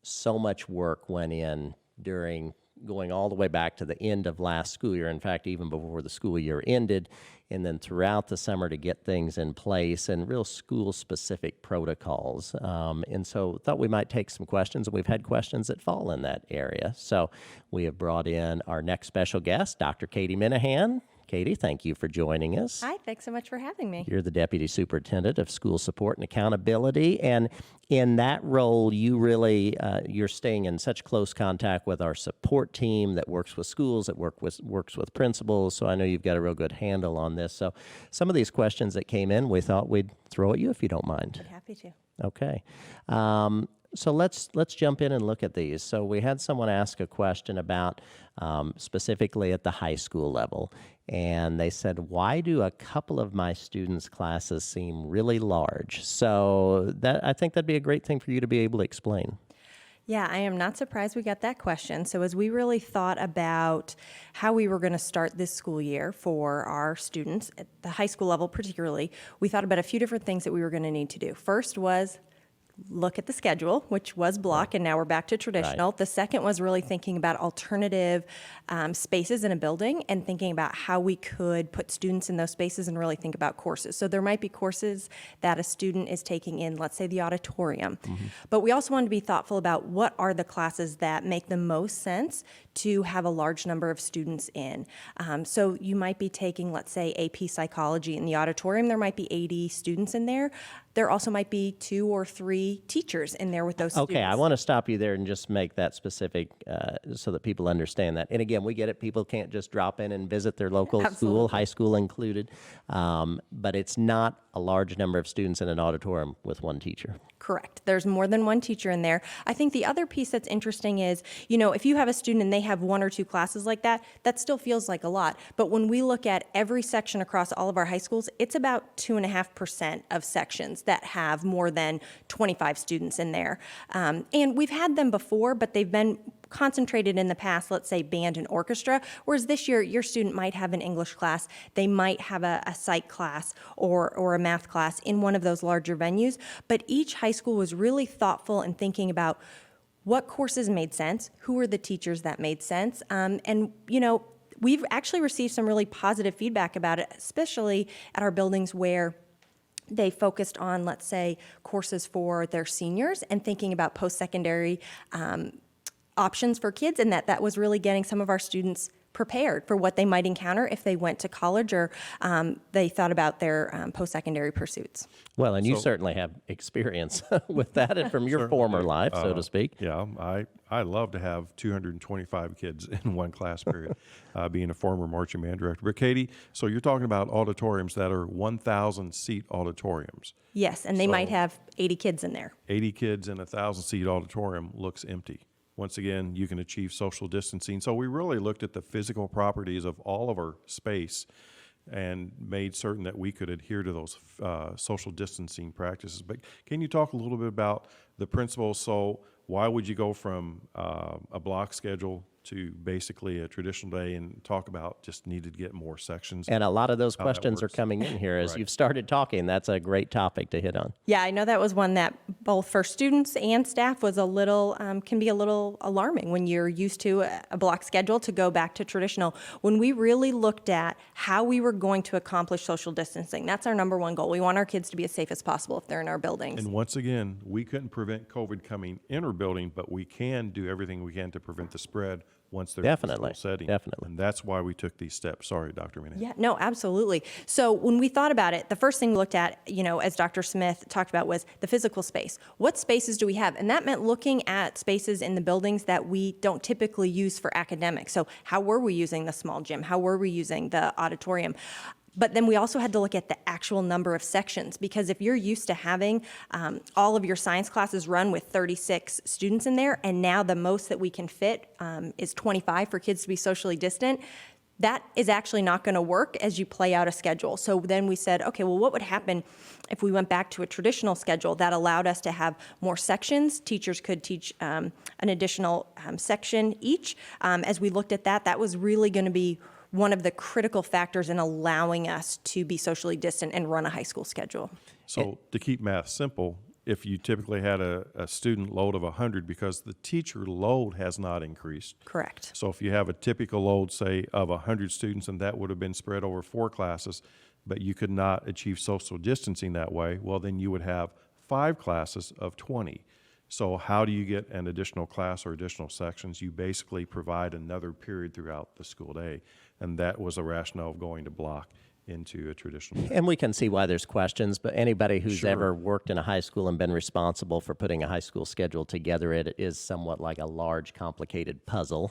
so much work went in during going all the way back to the end of last school year. In fact, even before the school year ended, and then throughout the summer to get things in place and real school-specific protocols. And so thought we might take some questions, and we've had questions that fall in that area. So we have brought in our next special guest, Dr. Katie Minihan. Katie, thank you for joining us. Hi, thanks so much for having me. You're the Deputy Superintendent of School Support and Accountability, and in that role, you really, you're staying in such close contact with our support team that works with schools, that works with principals, so I know you've got a real good handle on this. So some of these questions that came in, we thought we'd throw at you if you don't mind. I'd be happy to. Okay. So let's jump in and look at these. So we had someone ask a question about specifically at the high school level, and they said, "Why do a couple of my students' classes seem really large?" So that I think that'd be a great thing for you to be able to explain. Yeah, I am not surprised we got that question. So as we really thought about how we were going to start this school year for our students, at the high school level particularly, we thought about a few different things that we were going to need to do. First was look at the schedule, which was block, and now we're back to traditional. Right. The second was really thinking about alternative spaces in a building and thinking about how we could put students in those spaces and really think about courses. So there might be courses that a student is taking in, let's say, the auditorium. But we also wanted to be thoughtful about what are the classes that make the most sense to have a large number of students in. So you might be taking, let's say, AP Psychology in the auditorium. There might be 80 students in there. There also might be 2 or 3 teachers in there with those students. Okay, I want to stop you there and just make that specific so that people understand that. And again, we get it. People can't just drop in and visit their local school, Absolutely. high school included. But it's not a large number of students in an auditorium with one teacher. Correct. There's more than one teacher in there. I think the other piece that's interesting is, if you have a student and they have 1 or 2 classes like that, that still feels like a lot. But when we look at every section across all of our high schools, it's about 2.5% of sections that have more than 25 students in there. And we've had them before, but they've been concentrated in the past, let's say band and orchestra, whereas this year your student might have an English class, they might have a psych class or a math class in one of those larger venues, but each high school was really thoughtful in thinking about what courses made sense, who were the teachers that made sense, and we've actually received some really positive feedback about it, especially at our buildings where they focused on, let's say, courses for their seniors and thinking about post-secondary options for kids, and that was really getting some of our students prepared for what they might encounter if they went to college or they thought about their post-secondary pursuits. Well, and you certainly have experience with that and from your former life, so to speak. Yeah, I love to have 225 kids in one class period, being a former marching band director. But Katie, so you're talking about auditoriums that are 1,000-seat auditoriums. Yes, and they So- might have 80 kids in there. 80 kids in a 1,000-seat auditorium looks empty. Once again, you can achieve social distancing. So we really looked at the physical properties of all of our space and made certain that we could adhere to those social distancing practices. But can you talk a little bit about the principles? So why would you go from a block schedule to basically a traditional day and talk about just needed to get more sections? And a lot of those How that questions are works. coming in here as Right. you've started talking. That's a great topic to hit on. Yeah, I know that was one that both for students and staff was a little, can be a little alarming when you're used to a block schedule to go back to traditional. When we really looked at how we were going to accomplish social distancing, that's our number one goal. We want our kids to be as safe as possible if they're in our buildings. And once again, we couldn't prevent COVID coming in our building, but we can do everything we can to prevent the spread once they're Definitely, in a school setting. definitely. And that's why we took these steps. Sorry, Dr. Minihan. Yeah, no, absolutely. So when we thought about it, the first thing we looked at, as Dr. Smith talked about, was the physical space. What spaces do we have? And that meant looking at spaces in the buildings that we don't typically use for academics. So how were we using the small gym? How were we using the auditorium? But then we also had to look at the actual number of sections, because if you're used to having all of your science classes run with 36 students in there, and now the most that we can fit is 25 for kids to be socially distant, that is actually not going to work as you play out a schedule. So then we said, okay, well, what would happen if we went back to a traditional schedule that allowed us to have more sections? Teachers could teach an additional section each. As we looked at that, that was really going to be one of the critical factors in allowing us to be socially distant and run a high school schedule. So to keep math simple, if you typically had a student load of 100, because the teacher load has not increased. Correct. So if you have a typical load, say, of 100 students, and that would have been spread over 4 classes, but you could not achieve social distancing that way, well, then you would have 5 classes of 20. So how do you get an additional class or additional sections? You basically provide another period throughout the school day. And that was a rationale of going to block into a traditional day. And we can see why there's questions, but anybody who's Sure. ever worked in a high school and been responsible for putting a high school schedule together, it is somewhat like a large, complicated puzzle,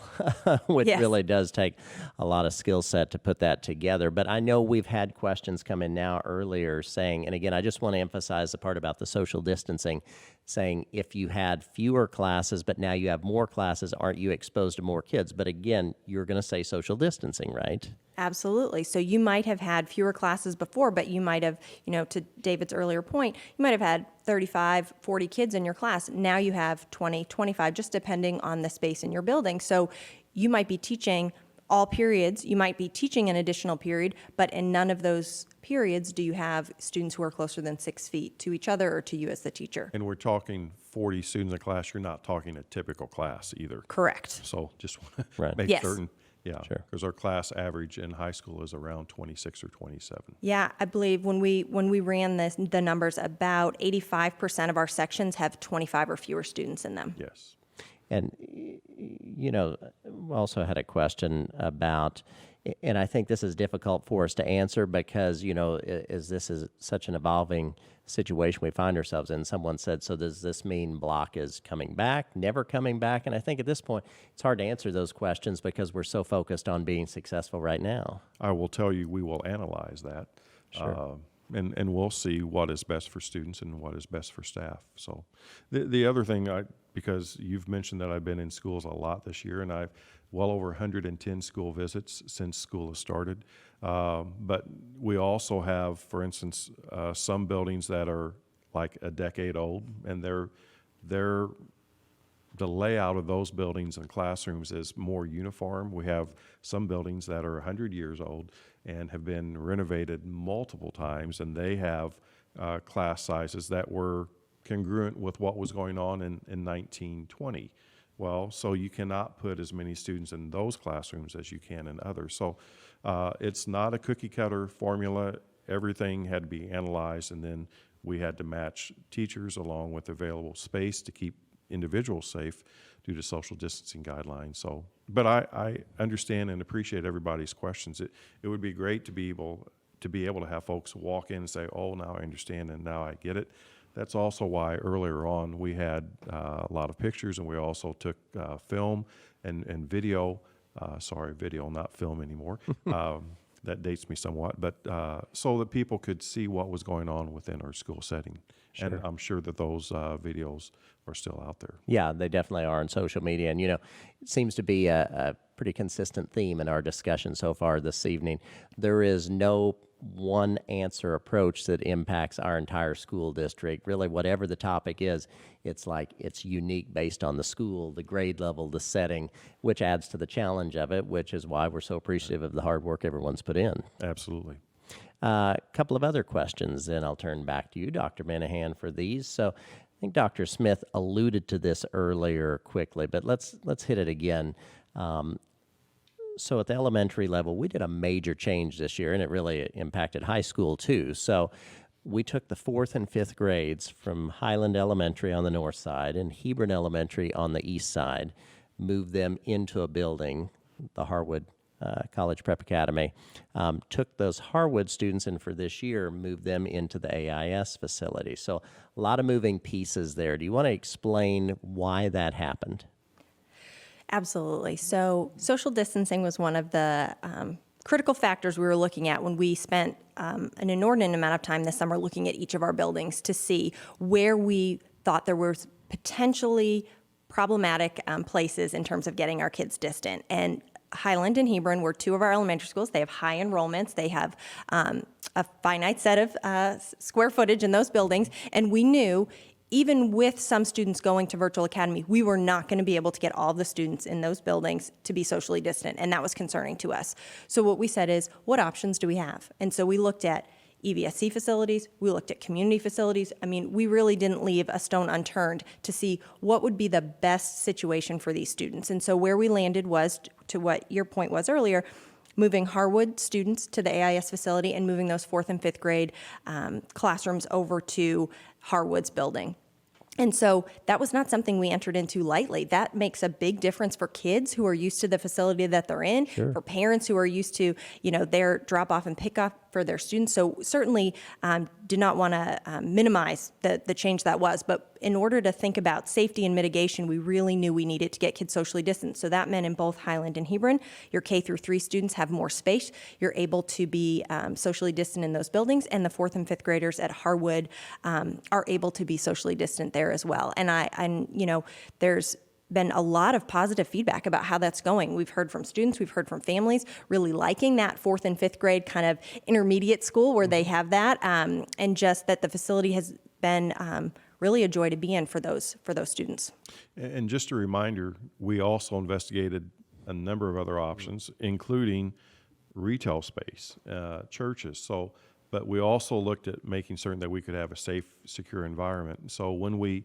which Yes. really does take a lot of skill set to put that together. But I know we've had questions come in now earlier saying, and again, I just want to emphasize the part about the social distancing, saying if you had fewer classes, but now you have more classes, aren't you exposed to more kids? But again, you're going to say social distancing, right? Absolutely. So you might have had fewer classes before, but you might have, to David's earlier point, you might have had 35, 40 kids in your class. Now you have 20, 25, just depending on the space in your building. So you might be teaching all periods. You might be teaching an additional period, but in none of those periods do you have students who are closer than 6 feet to each other or to you as the teacher. And we're talking 40 students in a class. You're not talking a typical class either. Correct. So just want to Right. make Yes. certain. Yeah, Sure. because our class average in high school is around 26 or 27. Yeah, I believe when we ran the numbers, about 85% of our sections have 25 or fewer students in them. Yes. And, we also had a question about, and I think this is difficult for us to answer because, this is such an evolving situation we find ourselves in. Someone said, so does this mean block is coming back, never coming back? And I think at this point, it's hard to answer those questions because we're so focused on being successful right now. I will tell you, we will analyze that. Sure. And we'll see what is best for students and what is best for staff. So the other thing, because you've mentioned that I've been in schools a lot this year, and I've well over 110 school visits since school has started. But we also have, for instance, some buildings that are like a decade old, and the layout of those buildings and classrooms is more uniform. We have some buildings that are 100 years old and have been renovated multiple times, and they have class sizes that were congruent with what was going on in 1920. Well, so you cannot put as many students in those classrooms as you can in others. So it's not a cookie cutter formula. Everything had to be analyzed, and then we had to match teachers along with available space to keep individuals safe due to social distancing guidelines. So, but I understand and appreciate everybody's questions. It would be great to be able to have folks walk in and say, "Oh, now I understand and now I get it." That's also why earlier on we had a lot of pictures, and we also took film and video. Sorry, video, not film anymore. That dates me somewhat, but so that people could see what was going on within our school setting. Sure. And I'm sure that those videos are still out there. Yeah, they definitely are on social media. And, it seems to be a pretty consistent theme in our discussion so far this evening. There is no one answer approach that impacts our entire school district. Really, whatever the topic is, it's unique based on the school, the grade level, the setting, which adds to the challenge of it, which is why we're so appreciative of the hard work everyone's put in. Absolutely. A couple of other questions, then I'll turn back to you, Dr. Minihan, for these. So I think Dr. Smith alluded to this earlier quickly, but let's hit it again. So at the elementary level, we did a major change this year, and it really impacted high school too. So we took the 4th and 5th grades from Highland Elementary on the north side and Hebron Elementary on the east side, moved them into a building, the Harwood College Prep Academy, took those Harwood students and for this year moved them into the AIS facility. So a lot of moving pieces there. Do you want to explain why that happened? Absolutely. So social distancing was one of the critical factors we were looking at when we spent an inordinate amount of time this summer looking at each of our buildings to see where we thought there was potentially problematic places in terms of getting our kids distant. And Highland and Hebron were two of our elementary schools. They have high enrollments. They have a finite set of square footage in those buildings. And we knew even with some students going to virtual academy, we were not going to be able to get all the students in those buildings to be socially distant, and that was concerning to us. So what we said is, what options do we have? And so we looked at Evsc facilities, we looked at community facilities. I mean, we really didn't leave a stone unturned to see what would be the best situation for these students. And so where we landed was, to what your point was earlier, moving Harwood students to the AIS facility and moving those 4th and 5th grade classrooms over to Harwood's building. And so that was not something we entered into lightly. That makes a big difference for kids who are used to the facility that they're in, for parents who are used to, their drop off and pick up for their students. So certainly did not want to minimize the change that was. But in order to think about safety and mitigation, we really knew we needed to get kids socially distanced. So that meant in both Highland and Hebron, your K through 3 students have more space. You're able to be socially distant in those buildings, and the 4th and 5th graders at Harwood are able to be socially distant there as well. And there's been a lot of positive feedback about how that's going. We've heard from students, we've heard from families really liking that 4th and 5th grade kind of intermediate school where they have that, and just that the facility has been really a joy to be in for those students. And just a reminder, we also investigated a number of other options, including retail space, churches. But we also looked at making certain that we could have a safe, secure environment. So when we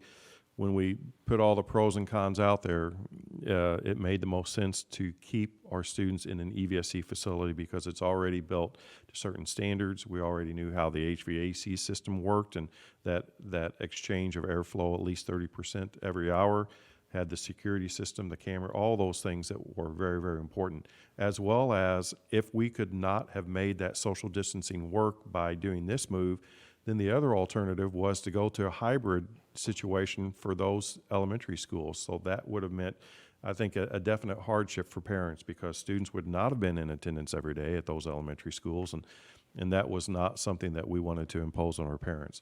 put all the pros and cons out there, it made the most sense to keep our students in an EVSC facility because it's already built to certain standards. We already knew how the HVAC system worked, and that exchange of airflow at least 30% every hour, had the security system, the camera, all those things that were very, very important, as well as if we could not have made that social distancing work by doing this move, then the other alternative was to go to a hybrid situation for those elementary schools. So that would have meant, I think, a definite hardship for parents because students would not have been in attendance every day at those elementary schools, and that was not something that we wanted to impose on our parents.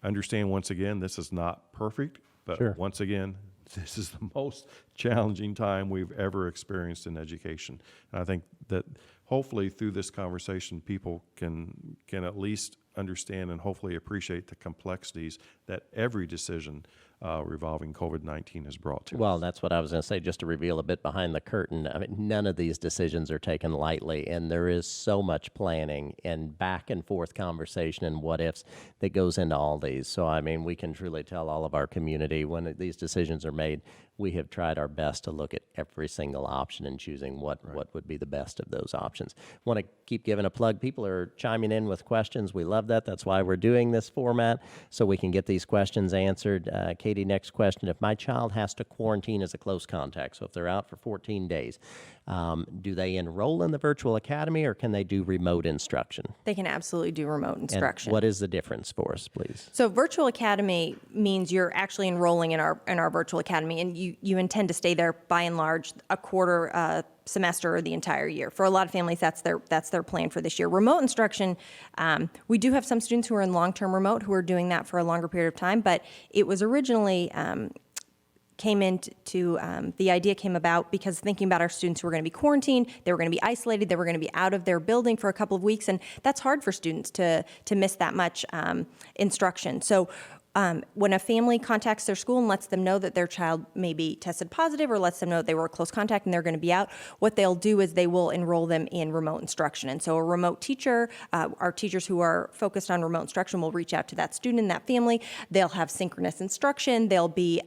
Understand, once again, this is not perfect, but Sure. once again, this is the most challenging time we've ever experienced in education. And I think that hopefully through this conversation, people can at least understand and hopefully appreciate the complexities that every decision revolving COVID-19 has brought to Well, us. that's what I was going to say, just to reveal a bit behind the curtain. I mean, none of these decisions are taken lightly, and there is so much planning and back and forth conversation and what ifs that goes into all these. So, I mean, we can truly tell all of our community when these decisions are made, we have tried our best to look at every single option and choosing what would be the best of those options. Want to keep giving a plug. People are chiming in with questions. We love that. That's why we're doing this format, so we can get these questions answered. Katie, next question. If my child has to quarantine as a close contact, so if they're out for 14 days, do they enroll in the virtual academy or can they do remote instruction? They can absolutely do remote instruction. And what is the difference for us, please? So virtual academy means you're actually enrolling in our virtual academy, and you intend to stay there by and large a quarter semester or the entire year. For a lot of families, that's their plan for this year. Remote instruction, we do have some students who are in long-term remote who are doing that for a longer period of time, but it was originally the idea came about because thinking about our students who were going to be quarantined, they were going to be isolated, they were going to be out of their building for a couple of weeks, and that's hard for students to miss that much instruction. So when a family contacts their school and lets them know that their child may be tested positive or lets them know that they were a close contact and they're going to be out, what they'll do is they will enroll them in remote instruction. And so a remote teacher, our teachers who are focused on remote instruction will reach out to that student and that family. They'll have synchronous instruction. There'll be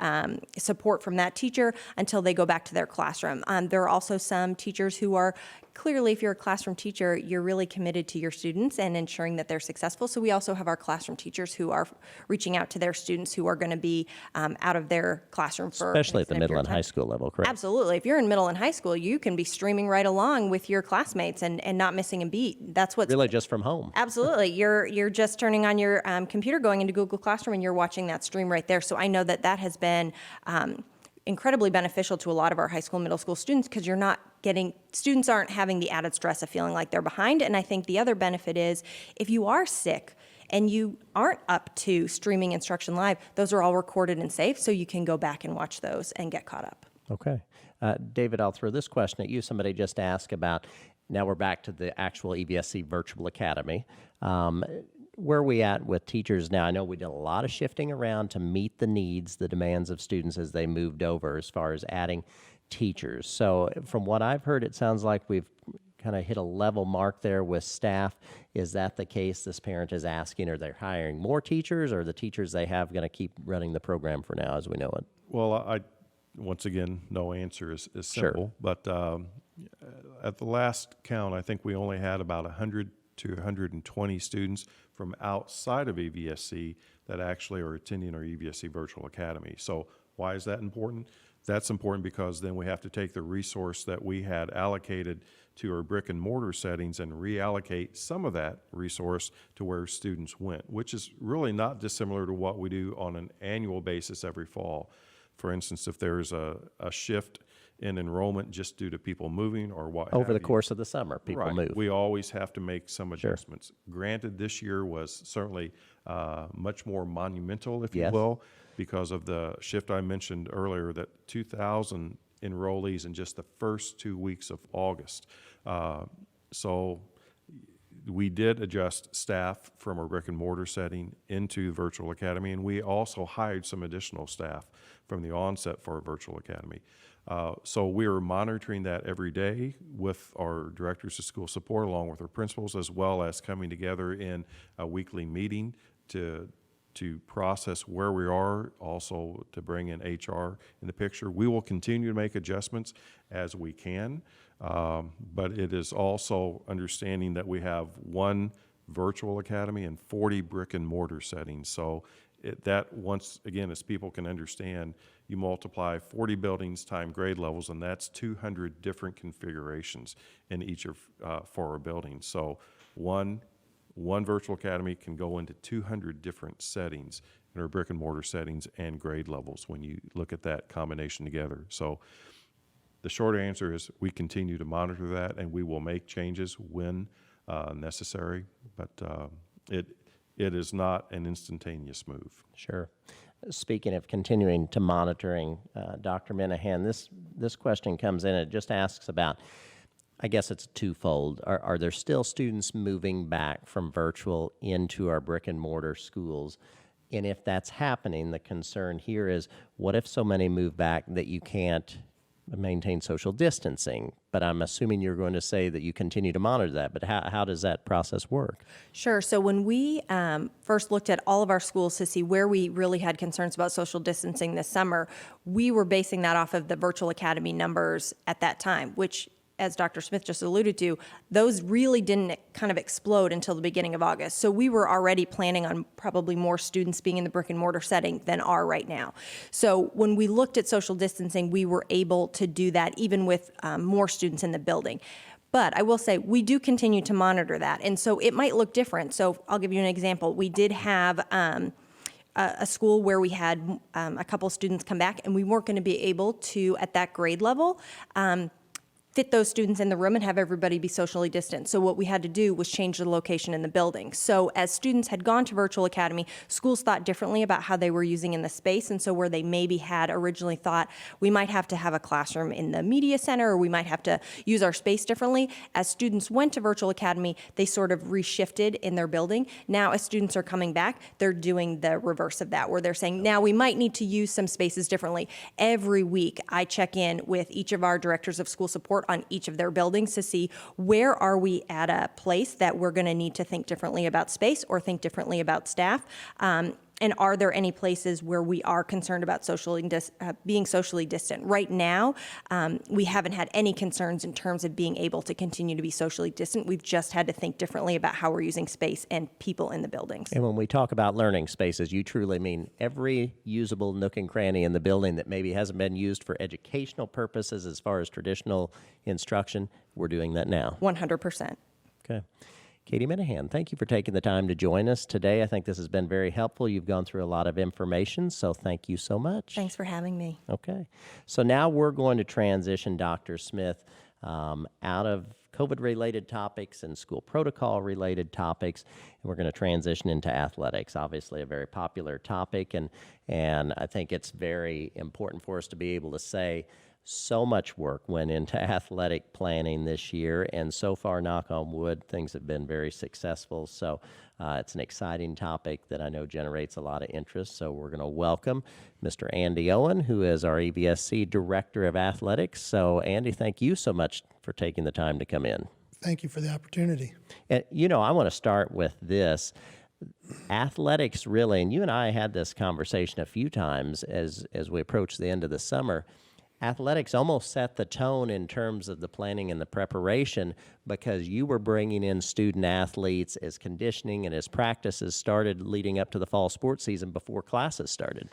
support from that teacher until they go back to their classroom. There are also some teachers who are clearly, if you're a classroom teacher, you're really committed to your students and ensuring that they're successful. So we also have our classroom teachers who are reaching out to their students who are going to be out of their classroom for Especially at the an extended middle period and of time. high school level, correct? Absolutely. If you're in middle and high school, you can be streaming right along with your classmates and not missing a beat. That's what's Really just from home. Absolutely. You're just turning on your computer, going into Google Classroom, and you're watching that stream right there. So I know that has been incredibly beneficial to a lot of our high school and middle school students because students aren't having the added stress of feeling like they're behind. And I think the other benefit is if you are sick and you aren't up to streaming instruction live, those are all recorded and saved, so you can go back and watch those and get caught up. Okay. David, I'll throw this question at you. Somebody just asked about, now we're back to the actual EVSC Virtual Academy. Where are we at with teachers now? I know we did a lot of shifting around to meet the needs, the demands of students as they moved over as far as adding teachers. So from what I've heard, it sounds like we've kind of hit a level mark there with staff. Is that the case? This parent is asking, are they hiring more teachers, or are the teachers they have going to keep running the program for now as we know it? Well, once again, no answer is simple, Sure. but at the last count, I think we only had about 100 to 120 students from outside of EVSC that actually are attending our EVSC Virtual Academy. So why is that important? That's important because then we have to take the resource that we had allocated to our brick and mortar settings and reallocate some of that resource to where students went, which is really not dissimilar to what we do on an annual basis every fall. For instance, if there's a shift in enrollment just due to people moving or what Over have the you. course of the summer, people Right. move. We always have to make some adjustments. Granted, this year was certainly much more monumental, if Yes. you will, because of the shift I mentioned earlier, that 2,000 enrollees in just the first 2 weeks of August. So we did adjust staff from a brick and mortar setting into virtual academy, and we also hired some additional staff from the onset for a virtual academy. So we are monitoring that every day with our directors of school support, along with our principals, as well as coming together in a weekly meeting to process where we are, also to bring in HR in the picture. We will continue to make adjustments as we can, but it is also understanding that we have one virtual academy and 40 brick and mortar settings. So that, once again, as people can understand, you multiply 40 buildings times grade levels, and that's 200 different configurations in each of for our buildings. So one virtual academy can go into 200 different settings in our brick and mortar settings and grade levels when you look at that combination together. So the short answer is we continue to monitor that, and we will make changes when necessary, but it is not an instantaneous move. Sure. Speaking of continuing to monitoring, Dr. Minihan, this question comes in. It just asks about, I guess it's twofold. Are there still students moving back from virtual into our brick and mortar schools? And if that's happening, the concern here is, what if so many move back that you can't maintain social distancing? But I'm assuming you're going to say that you continue to monitor that. But how does that process work? Sure. So when we first looked at all of our schools to see where we really had concerns about social distancing this summer, we were basing that off of the virtual academy numbers at that time, which, as Dr. Smith just alluded to, those really didn't kind of explode until the beginning of August. So we were already planning on probably more students being in the brick and mortar setting than are right now. So when we looked at social distancing, we were able to do that even with more students in the building. But I will say, we do continue to monitor that. And so it might look different. So I'll give you an example. We did have a school where we had a couple students come back, and we weren't going to be able to, at that grade level, fit those students in the room and have everybody be socially distant. So what we had to do was change the location in the building. So as students had gone to virtual academy, schools thought differently about how they were using in the space. And so where they maybe had originally thought we might have to have a classroom in the media center, or we might have to use our space differently, as students went to virtual academy, they sort of reshifted in their building. Now as students are coming back, they're doing the reverse of that, where they're saying, now we might need to use some spaces differently. Every week I check in with each of our directors of school support on each of their buildings to see where are we at a place that we're going to need to think differently about space or think differently about staff. And are there any places where we are concerned about being socially distant? Right now, we haven't had any concerns in terms of being able to continue to be socially distant. We've just had to think differently about how we're using space and people in the buildings. And when we talk about learning spaces, you truly mean every usable nook and cranny in the building that maybe hasn't been used for educational purposes as far as traditional instruction. We're doing that now. 100%. Okay. Katie Minihan, thank you for taking the time to join us today. I think this has been very helpful. You've gone through a lot of information, so thank you so much. Thanks for having me. Okay. So now we're going to transition Dr. Smith out of COVID-related topics and school protocol-related topics, and we're going to transition into athletics, obviously a very popular topic, and I think it's very important for us to be able to say so much work went into athletic planning this year, and so far, knock on wood, things have been very successful. So it's an exciting topic that I know generates a lot of interest. So we're going to welcome Mr. Andy Owen, who is our Evsc Director of Athletics. So Andy, thank you so much for taking the time to come in. Thank you for the opportunity. And, I want to start with this. Athletics really, and you and I had this conversation a few times as we approach the end of the summer. Athletics almost set the tone in terms of the planning and the preparation, because you were bringing in student athletes as conditioning and as practices started leading up to the fall sports season before classes started.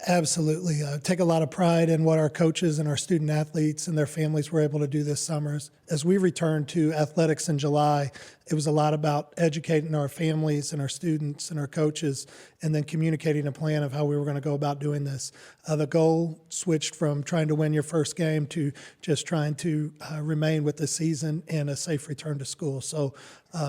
Absolutely. Take a lot of pride in what our coaches and our student athletes and their families were able to do this summer. As we returned to athletics in July, it was a lot about educating our families and our students and our coaches, and then communicating a plan of how we were going to go about doing this. The goal switched from trying to win your first game to just trying to remain with the season and a safe return to school. So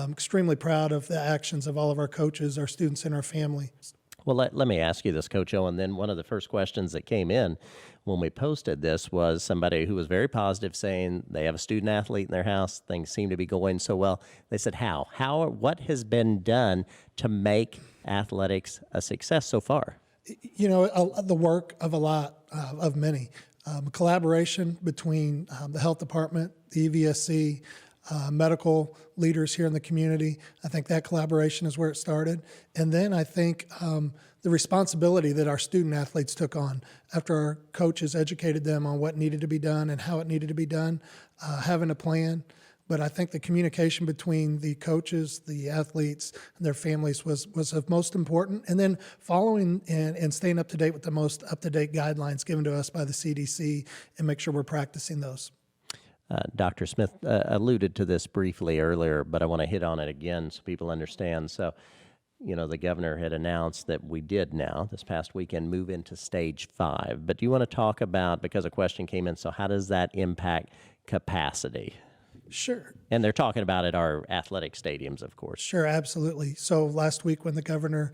extremely proud of the actions of all of our coaches, our students, and our families. Well, let me ask you this, Coach Owen. Then one of the first questions that came in when we posted this was somebody who was very positive, saying they have a student athlete in their house. Things seem to be going so well. They said, what has been done to make athletics a success so far? You know, the work of of many. Collaboration between the health department, the Evsc, medical leaders here in the community. I think that collaboration is where it started. And then I think the responsibility that our student athletes took on after our coaches educated them on what needed to be done and how it needed to be done, having a plan. But I think the communication between the coaches, the athletes, and their families was of most important. And then following and staying up to date with the most up-to-date guidelines given to us by the CDC and make sure we're practicing those. Dr. Smith alluded to this briefly earlier, but I want to hit on it again so people understand. So, you know, the governor had announced that we did now, this past weekend, move into stage 5. But do you want to talk about, because a question came in, so how does that impact capacity? Sure. And they're talking about at our athletic stadiums, of course. Sure, absolutely. So last week when the governor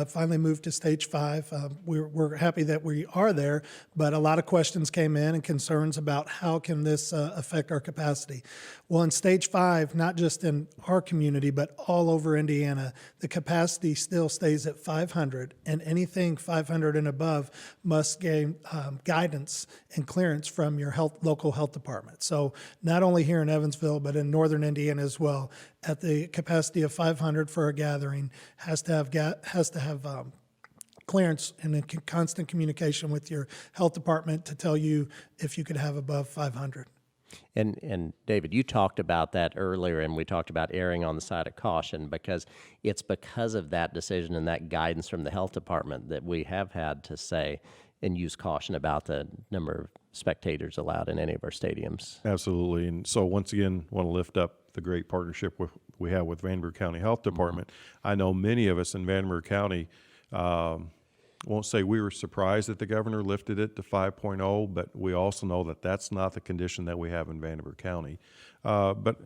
finally moved to stage 5, we're happy that we are there, but a lot of questions came in and concerns about how can this affect our capacity. Well, in stage 5, not just in our community, but all over Indiana, the capacity still stays at 500, and anything 500 and above must gain guidance and clearance from your local health department. So not only here in Evansville, but in northern Indiana as well, at the capacity of 500 for a gathering, has to have clearance and in constant communication with your health department to tell you if you could have above 500. And David, you talked about that earlier, and we talked about erring on the side of caution because of that decision and that guidance from the health department that we have had to say and use caution about the number of spectators allowed in any of our stadiums. Absolutely. And so once again, want to lift up the great partnership we have with Vanderbilt County Health Department. I know many of us in Vanderbilt County won't say we were surprised that the governor lifted it to 5.0, but we also know that that's not the condition that we have in Vanderbilt County. But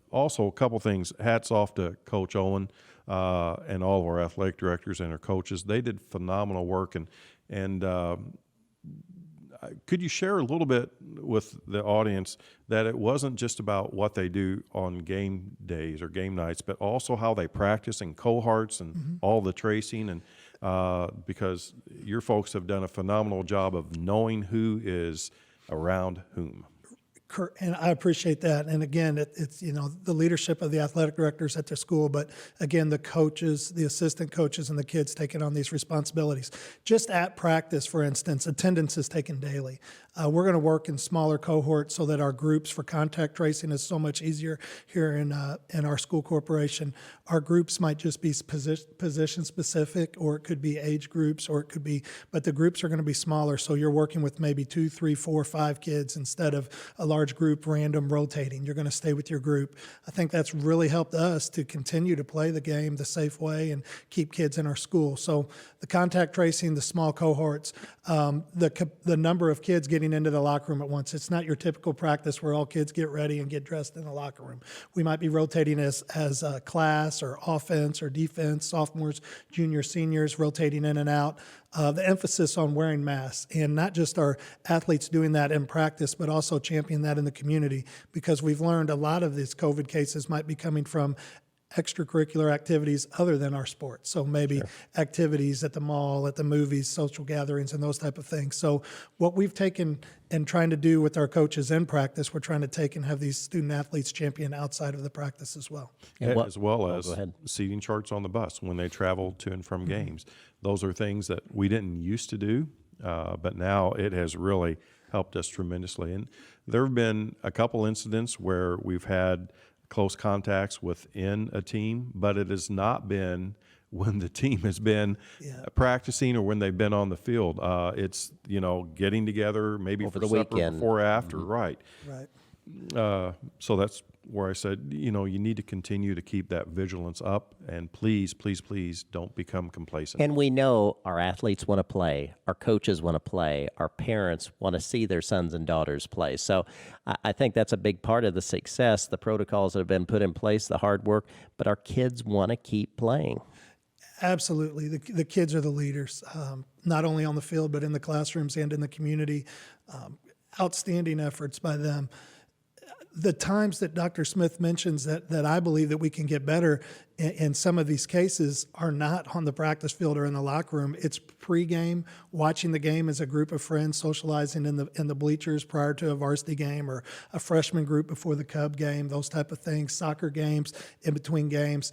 also a couple things. Hats off to Coach Owen and all of our athletic directors and our coaches. They did phenomenal work. And could you share a little bit with the audience that it wasn't just about what they do on game days or game nights, but also how they practice in cohorts and all the tracing, and because your folks have done a phenomenal job of knowing who is around whom. And I appreciate that. And again, it's, you know, the leadership of the athletic directors at their school, but again, the coaches, the assistant coaches, and the kids taking on these responsibilities. Just at practice, for instance, attendance is taken daily. We're going to work in smaller cohorts so that our groups for contact tracing is so much easier here in our school corporation. Our groups might just be position specific, or it could be age groups, or it could be, but the groups are going to be smaller. So you're working with maybe 2, 3, 4, 5 kids instead of a large group, random rotating. You're going to stay with your group. I think that's really helped us to continue to play the game the safe way and keep kids in our school. So the contact tracing, the small cohorts, the number of kids getting into the locker room at once. It's not your typical practice where all kids get ready and get dressed in the locker room. We might be rotating as a class or offense or defense, sophomores, juniors, seniors, rotating in and out. The emphasis on wearing masks, and not just our athletes doing that in practice, but also championing that in the community, because we've learned a lot of these COVID cases might be coming from extracurricular activities other than our sports. So maybe activities at the mall, at the movies, social gatherings, and those type of things. So what we've taken and trying to do with our coaches in practice, we're trying to take and have these student athletes champion outside of the practice as well. As well as seating charts on the bus when they travel to and from games. Those are things that we didn't used to do, but now it has really helped us tremendously. And there have been a couple incidents where we've had close contacts within a team, but it has not been when the team has been practicing or when they've been on the field. It's, getting together maybe Over for the supper weekend. before or after, right. Right. So that's where I said, you need to continue to keep that vigilance up, and please, please, please don't become complacent. And we know our athletes want to play, our coaches want to play, our parents want to see their sons and daughters play. So I think that's a big part of the success, the protocols that have been put in place, the hard work, but our kids want to keep playing. Absolutely. The kids are the leaders, not only on the field, but in the classrooms and in the community. Outstanding efforts by them. The times that Dr. Smith mentions that I believe that we can get better in some of these cases are not on the practice field or in the locker room. It's pregame, watching the game as a group of friends, socializing in the bleachers prior to a varsity game or a freshman group before the Cub game, those type of things, soccer games, in between games.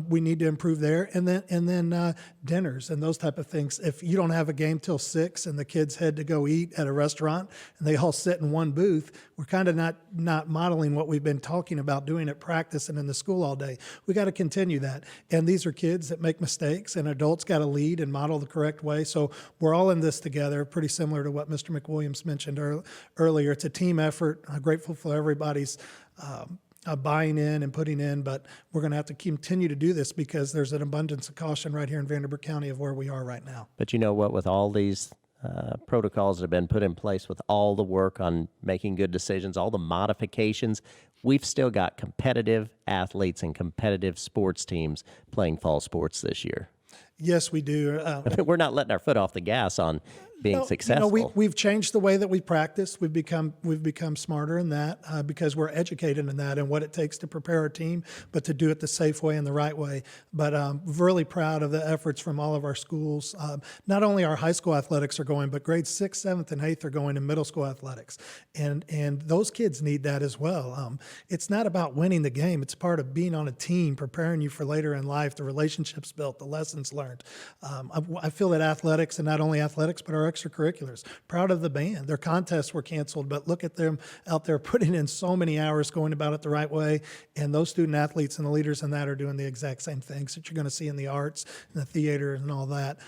We need to improve there. And then dinners and those type of things. If you don't have a game till 6 and the kids head to go eat at a restaurant and they all sit in one booth, we're kind of not modeling what we've been talking about doing at practice and in the school all day. We got to continue that. And these are kids that make mistakes, and adults got to lead and model the correct way. So we're all in this together, pretty similar to what Mr. Mcwilliams mentioned earlier. It's a team effort. I'm grateful for everybody's buying in and putting in, but we're going to have to continue to do this because there's an abundance of caution right here in Vanderbilt County of where we are right now. But you know what, with all these protocols that have been put in place, with all the work on making good decisions, all the modifications, we've still got competitive athletes and competitive sports teams playing fall sports this year. Yes, we do. We're not letting our foot off the gas on being successful. We've changed the way that we practice. We've become smarter in that because we're educated in that and what it takes to prepare our team, but to do it the safe way and the right way. But really proud of the efforts from all of our schools. Not only our high school athletics are going, but grades 6th, 7th, and 8th are going in middle school athletics, and those kids need that as well. It's not about winning the game. It's part of being on a team, preparing you for later in life, the relationships built, the lessons learned. I feel that athletics, and not only athletics, but our extracurriculars. Proud of the band. Their contests were canceled, but look at them out there putting in so many hours going about it the right way. And those student athletes and the leaders in that are doing the exact same things that you're going to see in the arts and the theater and all that.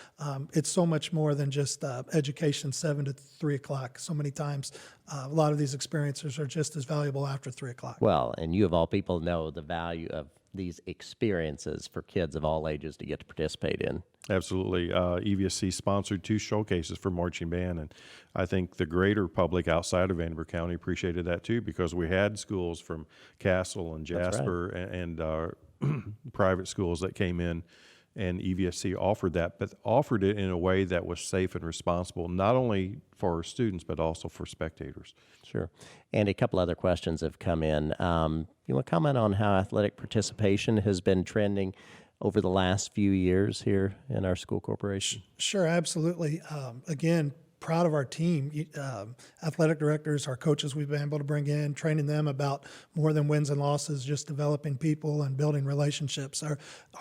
It's so much more than just education 7 to 3 o'clock. So many times, a lot of these experiences are just as valuable after 3 o'clock. Well, and you of all people know the value of these experiences for kids of all ages to get to participate in. Absolutely. Evsc sponsored 2 showcases for marching band, and I think the greater public outside of Vanderbilt County appreciated that too, because we had schools from Castle and Jasper and private schools that came in, and Evsc offered that, but offered it in a way that was safe and responsible, not only for our students, but also for spectators. Sure. And a couple other questions have come in. You want to comment on how athletic participation has been trending over the last few years here in our school corporation? Sure, absolutely. Again, proud of our team, athletic directors, our coaches we've been able to bring in, training them about more than wins and losses, just developing people and building relationships.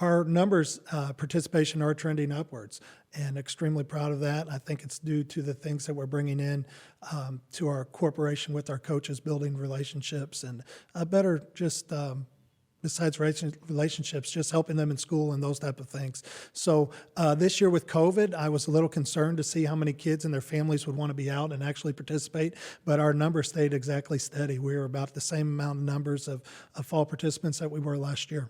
Our numbers, participation are trending upwards, and extremely proud of that. I think it's due to the things that we're bringing in to our corporation with our coaches, building relationships and better just besides relationships, just helping them in school and those type of things. So this year with COVID, I was a little concerned to see how many kids and their families would want to be out and actually participate, but our numbers stayed exactly steady. We were about the same amount of numbers of fall participants that we were last year.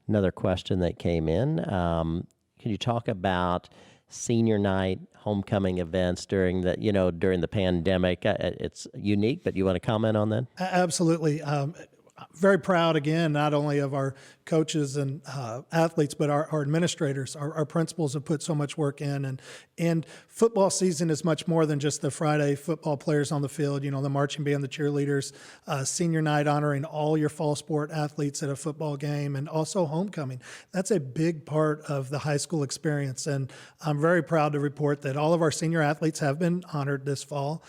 Another question that came in, can you talk about senior night, homecoming events during the pandemic? It's unique, but you want to comment on that? Absolutely. Very proud, again, not only of our coaches and athletes, but our administrators, our principals have put so much work in. And football season is much more than just the Friday football players on the field, the marching band, the cheerleaders, senior night honoring all your fall sport athletes at a football game, and also homecoming. That's a big part of the high school experience. And I'm very proud to report that all of our senior athletes have been honored this fall.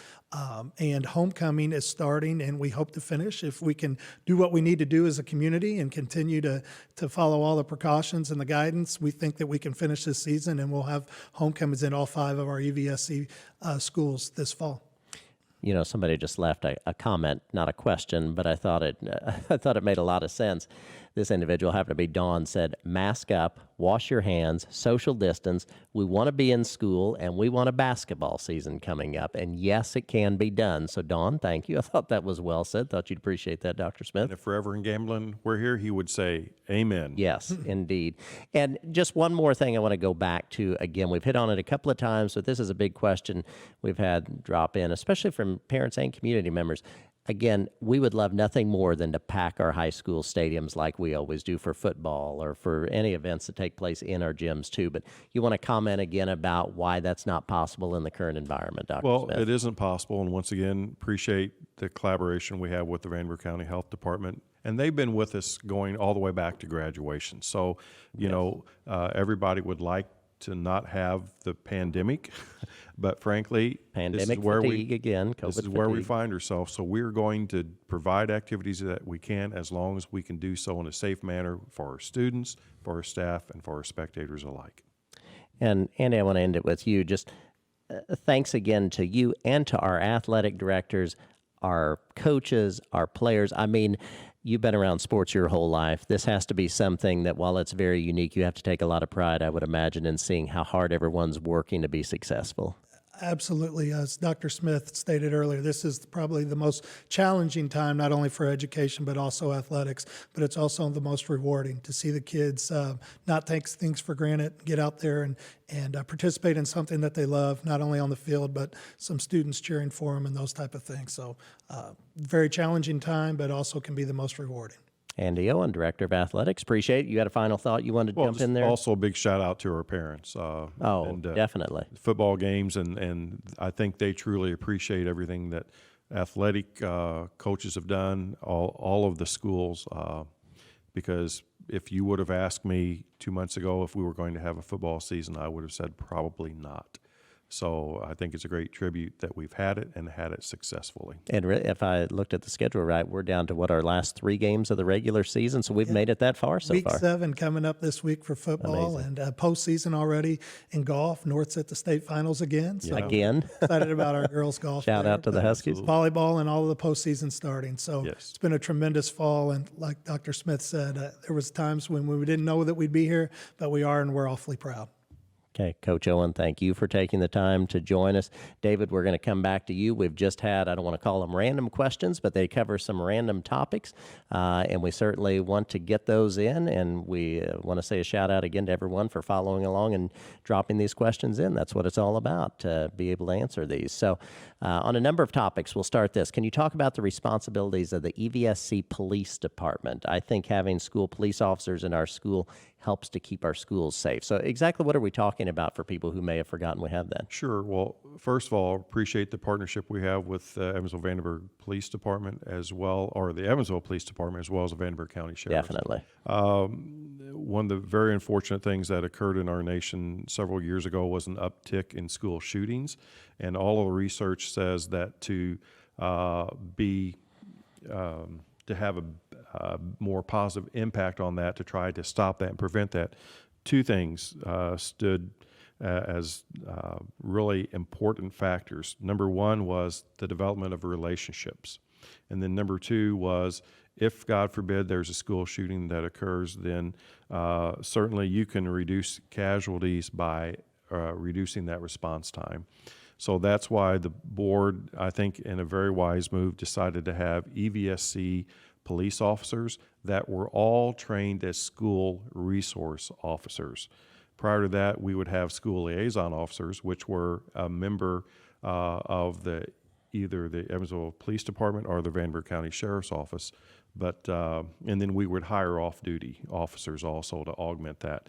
And homecoming is starting, and we hope to finish. If we can do what we need to do as a community and continue to follow all the precautions and the guidance, we think that we can finish this season, and we'll have homecomings in all 5 of our EVSC schools this fall. Somebody just left a comment, not a question, but I thought it made a lot of sense. this individual happened to be Dawn, said, mask up, wash your hands, social distance. We want to be in school, and we want a basketball season coming up. And yes, it can be done. So, Dawn, thank you. I thought that was well said. Thought you'd appreciate that, Dr. Smith. And if Forever and Gambling were here, he would say, amen. Yes, indeed. And just one more thing I want to go back to. Again, we've hit on it a couple of times, but this is a big question we've had drop in, especially from parents and community members. Again, we would love nothing more than to pack our high school stadiums like we always do for football or for any events that take place in our gyms too. But you want to comment again about why that's not possible in the current environment, Dr. Well, Smith? it isn't possible. And once again, appreciate the collaboration we have with the Vanderbilt County Health Department. And they've been with us going all the way back to graduation. So, you know, everybody would like to not have the pandemic, but frankly, Pandemic this is where fatigue again, this COVID is where we fatigue. find ourselves. So we're going to provide activities that we can, as long as we can do so in a safe manner for our students, for our staff, and for our spectators alike. And Andy, I want to end it with you. Just thanks again to you and to our athletic directors, our coaches, our players. I mean, you've been around sports your whole life. This has to be something that, while it's very unique, you have to take a lot of pride, I would imagine, in seeing how hard everyone's working to be successful. Absolutely. As Dr. Smith stated earlier, this is probably the most challenging time, not only for education, but also athletics, but it's also the most rewarding to see the kids not take things for granted, get out there and participate in something that they love, not only on the field, but some students cheering for them and those type of things. So very challenging time, but also can be the most rewarding. Andy Owen, Director of Athletics. Appreciate it. You had a final thought you wanted to jump just in there? Also, a big shout out to our parents. Definitely. Football games, and I think they truly appreciate everything that athletic coaches have done, all of the schools, because if you would have asked me 2 months ago if we were going to have a football season, I would have said probably not. So I think it's a great tribute that we've had it and had it successfully. And if I looked at the schedule right, we're down to our last 3 games of the regular season, so we've made it that far so Week far. 7 coming up this week for football. Amazing. And postseason already in golf. North's at the state finals again. So Again, excited about our girls golf. shout there. out to the Huskies. Volleyball and all of the postseason starting. So Yes. it's been a tremendous fall. And like Dr. Smith said, there was times when we didn't know that we'd be here, but we are, and we're awfully proud. Okay, Coach Owen, thank you for taking the time to join us. David, we're going to come back to you. We've just had, I don't want to call them random questions, but they cover some random topics, and we certainly want to get those in, and we want to say a shout out again to everyone for following along and dropping these questions in. That's what it's all about, to be able to answer these. So on a number of topics, we'll start this. Can you talk about the responsibilities of the EVSC Police Department? I think having school police officers in our school helps to keep our schools safe. So exactly what are we talking about for people who may have forgotten we have that? Sure. Well, first of all, appreciate the partnership we have with Evansville-Vanderburgh Police Department as well, or the Evansville Police Department, as well as the Vanderburgh County Sheriff's. Definitely. One of the very unfortunate things that occurred in our nation several years ago was an uptick in school shootings, and all of the research says that to have a more positive impact on that, to try to stop that and prevent that, 2 things stood as really important factors. Number 1 was the development of relationships. And then number 2 was, if, God forbid, there's a school shooting that occurs, then certainly you can reduce casualties by reducing that response time. So that's why the board, I think in a very wise move, decided to have EVSC police officers that were all trained as school resource officers. Prior to that, we would have school liaison officers, which were a member of either the Evansville Police Department or the Vanderburgh County Sheriff's Office. But and then we would hire off-duty officers also to augment that.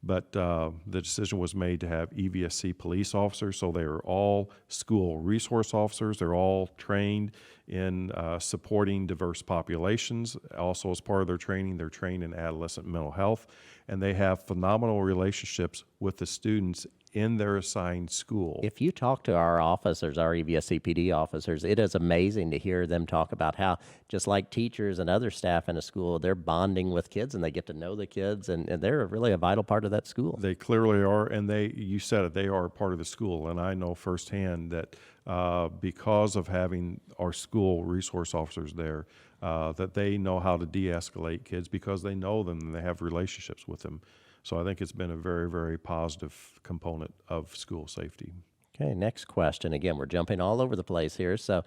But the decision was made to have EVSC police officers, so they are all school resource officers. They're all trained in supporting diverse populations. Also, as part of their training, they're trained in adolescent mental health, and they have phenomenal relationships with the students in their assigned school. If you talk to our officers, our EVSC PD officers, it is amazing to hear them talk about how, just like teachers and other staff in a school, they're bonding with kids and they get to know the kids, and they're really a vital part of that school. They clearly are, and you said it, they are a part of the school. And I know firsthand that because of having our school resource officers there, that they know how to de-escalate kids because they know them and they have relationships with them. So I think it's been a very, very positive component of school safety. Okay, next question. Again, we're jumping all over the place here. So,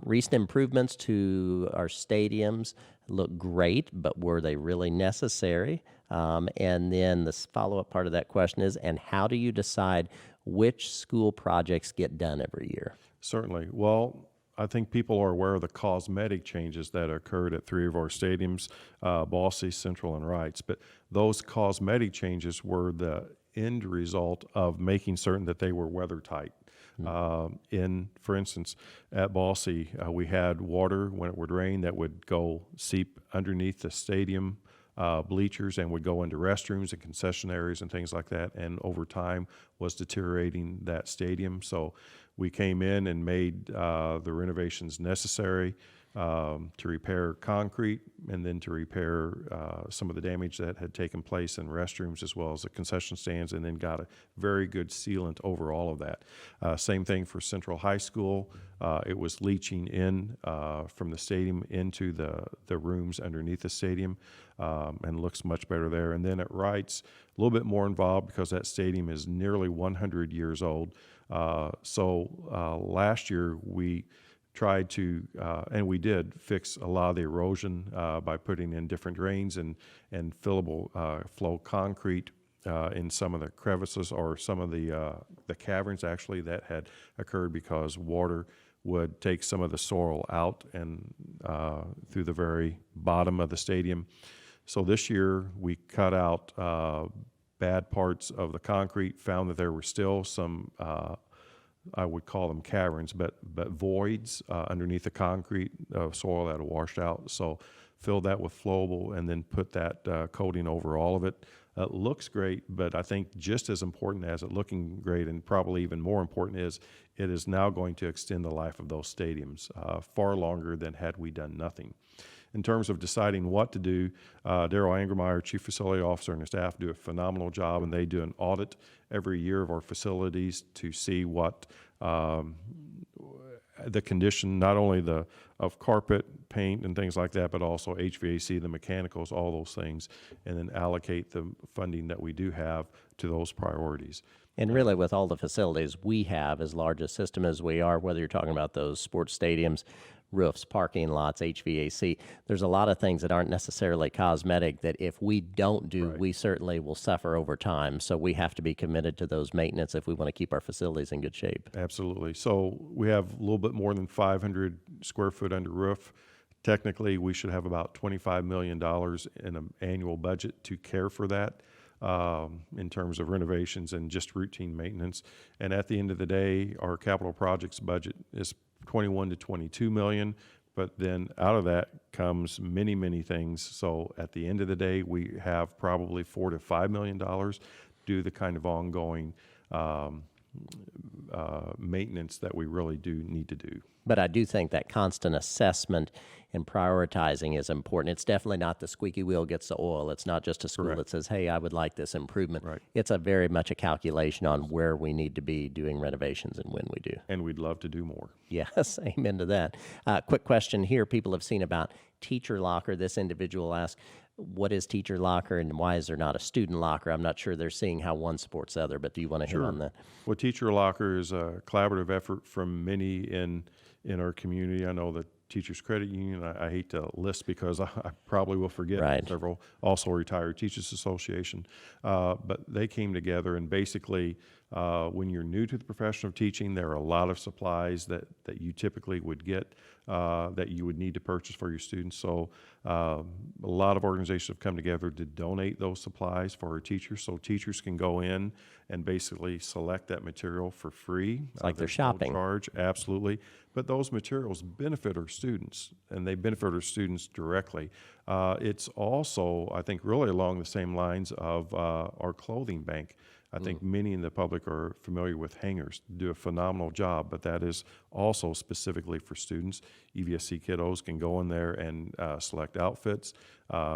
recent improvements to our stadiums look great, but were they really necessary? And then the follow-up part of that question is, and how do you decide which school projects get done every year? Certainly. Well, I think people are aware of the cosmetic changes that occurred at 3 of our stadiums, Ball City, Central, and Wrights. But those cosmetic changes were the end result of making certain that they were weather tight. For instance, at Ball City, we had water when it would rain that would go seep underneath the stadium bleachers and would go into restrooms and concession areas and things like that, and over time was deteriorating that stadium. So we came in and made the renovations necessary to repair concrete and then to repair some of the damage that had taken place in restrooms as well as the concession stands, and then got a very good sealant over all of that. Same thing for Central High School. It was leaching in from the stadium into the rooms underneath the stadium, and looks much better there. And then at Wrights, a little bit more involved because that stadium is nearly 100 years old. Last year we tried to, and we did fix a lot of the erosion by putting in different drains and fillable flow concrete in some of the crevices or some of the caverns actually that had occurred because water would take some of the soil out and through the very bottom of the stadium. So this year we cut out bad parts of the concrete, found that there were still some I would call them caverns, but voids underneath the concrete soil that had washed out. So filled that with flowable and then put that coating over all of it. It looks great, but I think just as important as it looking great, and probably even more important, is it is now going to extend the life of those stadiums far longer than had we done nothing. In terms of deciding what to do, Daryl Angermeyer, Chief Facility Officer, and his staff do a phenomenal job, and they do an audit every year of our facilities to see what the condition, not only of carpet, paint, and things like that, but also HVAC, the mechanicals, all those things, and then allocate the funding that we do have to those priorities. And really, with all the facilities we have, as large a system as we are, whether you're talking about those sports stadiums, roofs, parking lots, HVAC, there's a lot of things that aren't necessarily cosmetic that if we don't do, we certainly will suffer over time. So we have to be committed to those maintenance if we want to keep our facilities in good shape. Absolutely. So we have a little bit more than 500 square foot under roof. Technically, we should have about $25 million in an annual budget to care for that. In terms of renovations and just routine maintenance. And at the end of the day, our capital projects budget is 21 to 22 million, but then out of that comes many, many things. So at the end of the day, we have probably $4 to $5 million do the kind of ongoing maintenance that we really do need to do. But I do think that constant assessment and prioritizing is important. It's definitely not the squeaky wheel gets the oil. It's not just a school that says, hey, I would like this improvement. Right. It's a very much a calculation on where we need to be doing renovations and when we do. And we'd love to do more. Yes, amen to that. Quick question here. People have seen about teacher locker. This individual asked, what is teacher locker and why is there not a student locker? I'm not sure they're seeing how one supports the other, but do you want to hit on that? Well, teacher locker is a collaborative effort from many in our community. I know the Teachers Credit Union, I hate to list because I probably will forget several, also Retired Teachers Association, but they came together and basically when you're new to the profession of teaching, there are a lot of supplies that you typically would get that you would need to purchase for your students. So a lot of organizations have come together to donate those supplies for our teachers, so teachers can go in and basically select that material for free. It's like they're There's no shopping. charge, absolutely. But those materials benefit our students, and they benefit our students directly. It's also, I think, really along the same lines of our clothing bank. I think many in the public are familiar with hangars, do a phenomenal job, but that is also specifically for students. EVSC kiddos can go in there and select outfits,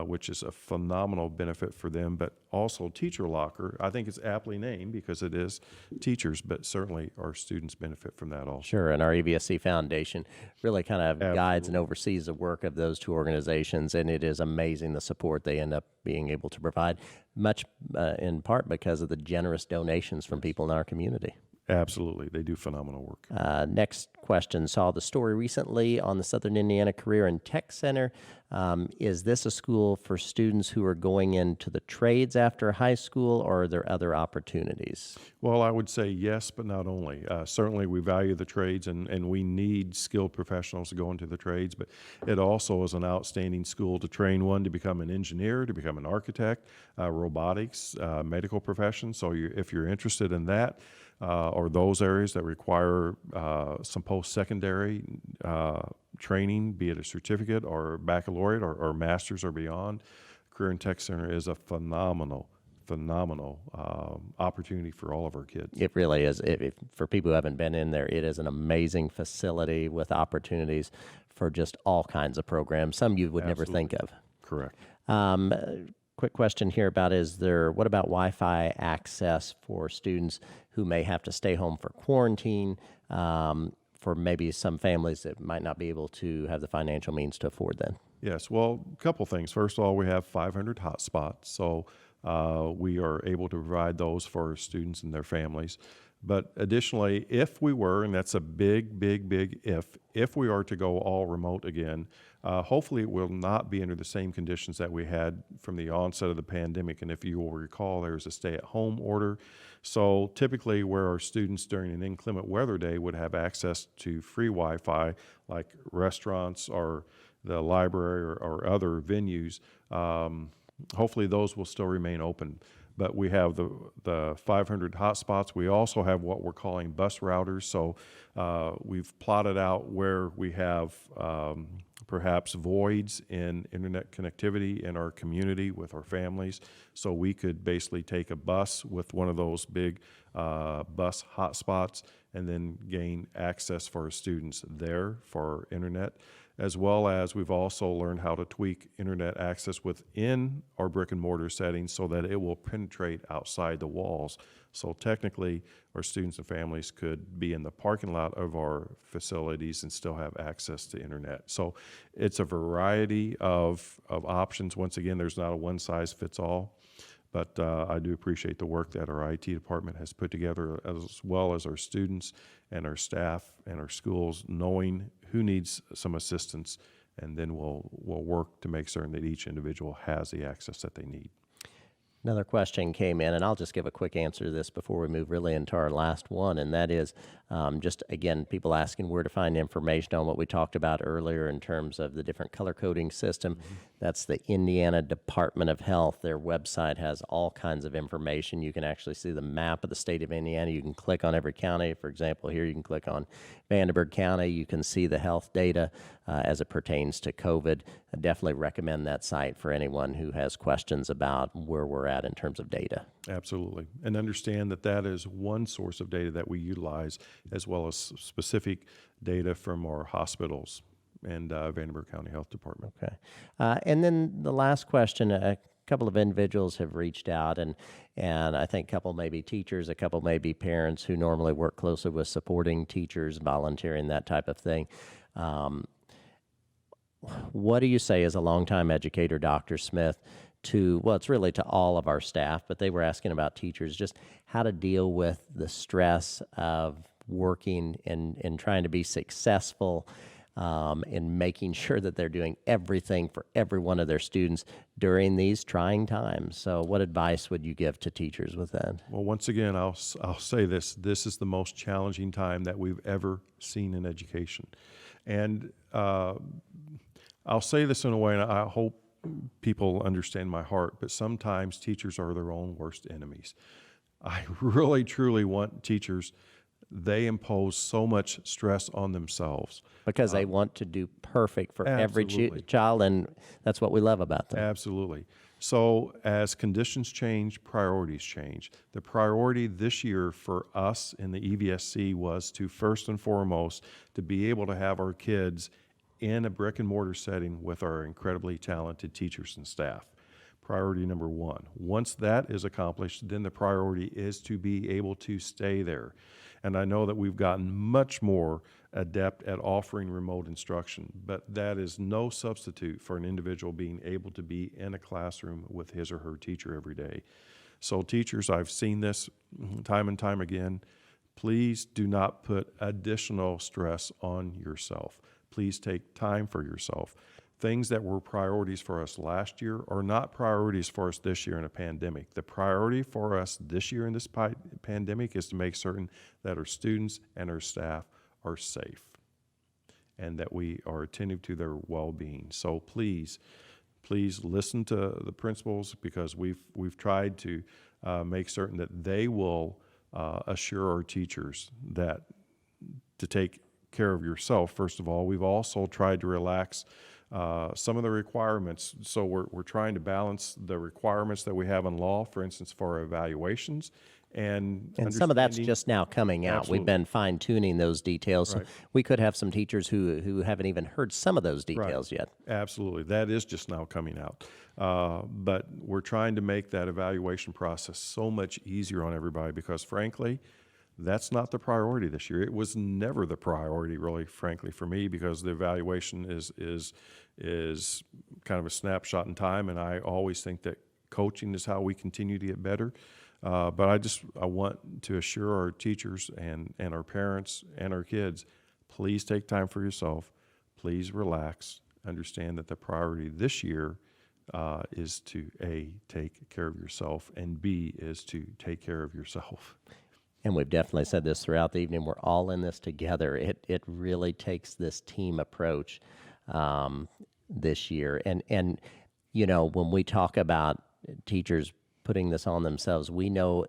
which is a phenomenal benefit for them, but also Teacher Locker. I think it's aptly named because it is teachers, but certainly our students benefit from that also. Sure, and our EVSC Foundation really kind of guides and oversees the work of those two organizations, and it is amazing the support they end up being able to provide, much in part because of the generous donations from people in our community. Absolutely. They do phenomenal work. Next question. Saw the story recently on the Southern Indiana Career and Tech Center. Is this a school for students who are going into the trades after high school, or are there other opportunities? Well, I would say yes, but not only. Certainly, we value the trades, and we need skilled professionals to go into the trades, but it also is an outstanding school to train one to become an engineer, to become an architect, robotics, medical profession. So if you're interested in that, or those areas that require some post-secondary training, be it a certificate or baccalaureate or master's or beyond, Career and Tech Center is a phenomenal opportunity for all of our kids. It really is. For people who haven't been in there, it is an amazing facility with opportunities for just all kinds of programs, some you would never think of. Correct. Quick question here about what about Wi-Fi access for students who may have to stay home for quarantine, for maybe some families that might not be able to have the financial means to afford that? Yes, well, a couple things. First of all, we have 500 hotspots, so we are able to provide those for students and their families. But additionally, if we were, and that's a big, big, big if we are to go all remote again, hopefully it will not be under the same conditions that we had from the onset of the pandemic. And if you will recall, there's a stay-at-home order. So typically where our students during an inclement weather day would have access to free Wi-Fi, like restaurants or the library or other venues, hopefully those will still remain open. But we have the 500 hotspots. We also have what we're calling bus routers. So we've plotted out where we have perhaps voids in internet connectivity in our community with our families. So we could basically take a bus with one of those big bus hotspots and then gain access for our students there for internet, as well as we've also learned how to tweak internet access within our brick and mortar settings so that it will penetrate outside the walls. So technically, our students and families could be in the parking lot of our facilities and still have access to internet. So it's a variety of options. Once again, there's not a one-size-fits-all. But I do appreciate the work that our IT department has put together, as well as our students and our staff and our schools, knowing who needs some assistance, and then we'll work to make certain that each individual has the access that they need. Another question came in, and I'll just give a quick answer to this before we move really into our last one, and that is just, again, people asking where to find information on what we talked about earlier in terms of the different color coding system. Mm-hmm. That's the Indiana Department of Health. Their website has all kinds of information. You can actually see the map of the state of Indiana. You can click on every county. For example, here you can click on Vanderburgh County. You can see the health data as it pertains to COVID. I definitely recommend that site for anyone who has questions about where we're at in terms of data. Absolutely. And understand that that is one source of data that we utilize, as well as specific data from our hospitals and Vanderburgh County Health Department. Okay. And then the last question, a couple of individuals have reached out, and I think a couple may be teachers, a couple may be parents who normally work closely with supporting teachers, volunteering, that type of thing. What do you say as a longtime educator, Dr. Smith, it's really to all of our staff, but they were asking about teachers, just how to deal with the stress of working and trying to be successful in making sure that they're doing everything for every one of their students during these trying times. So what advice would you give to teachers with that? Well, once again, I'll say this. This is the most challenging time that we've ever seen in education. And I'll say this in a way, and I hope people understand my heart, but sometimes teachers are their own worst enemies. I really, truly want teachers, they impose so much stress on themselves. Because they want to do perfect for every Absolutely. child, and that's what we love about them. Absolutely. So as conditions change, priorities change. The priority this year for us in the EVSC was to first and foremost to be able to have our kids in a brick and mortar setting with our incredibly talented teachers and staff. Priority number one. Once that is accomplished, then the priority is to be able to stay there. And I know that we've gotten much more adept at offering remote instruction, but that is no substitute for an individual being able to be in a classroom with his or her teacher every day. So teachers, I've seen this time and time again. Please do not put additional stress on yourself. Please take time for yourself. Things that were priorities for us last year are not priorities for us this year in a pandemic. The priority for us this year in this pandemic is to make certain that our students and our staff are safe and that we are attentive to their well-being. So please listen to the principals, because we've tried to make certain that they will assure our teachers that to take care of yourself, first of all. We've also tried to relax some of the requirements. So we're trying to balance the requirements that we have in law, for instance, for evaluations. And some of that's just now coming out. Absolutely. We've been fine-tuning those details. Right. So we could have some teachers who haven't even heard some of those details yet. Absolutely. That is just now coming out. But we're trying to make that evaluation process so much easier on everybody, because frankly, that's not the priority this year. It was never the priority, really, frankly, for me, because the evaluation is kind of a snapshot in time, and I always think that coaching is how we continue to get better. But I want to assure our teachers and our parents and our kids, please take time for yourself. Please relax. Understand that the priority this year is to A, take care of yourself, and B, is to take care of yourself. And we've definitely said this throughout the evening. We're all in this together. It really takes this team approach this year. And you know, when we talk about teachers putting this on themselves, we know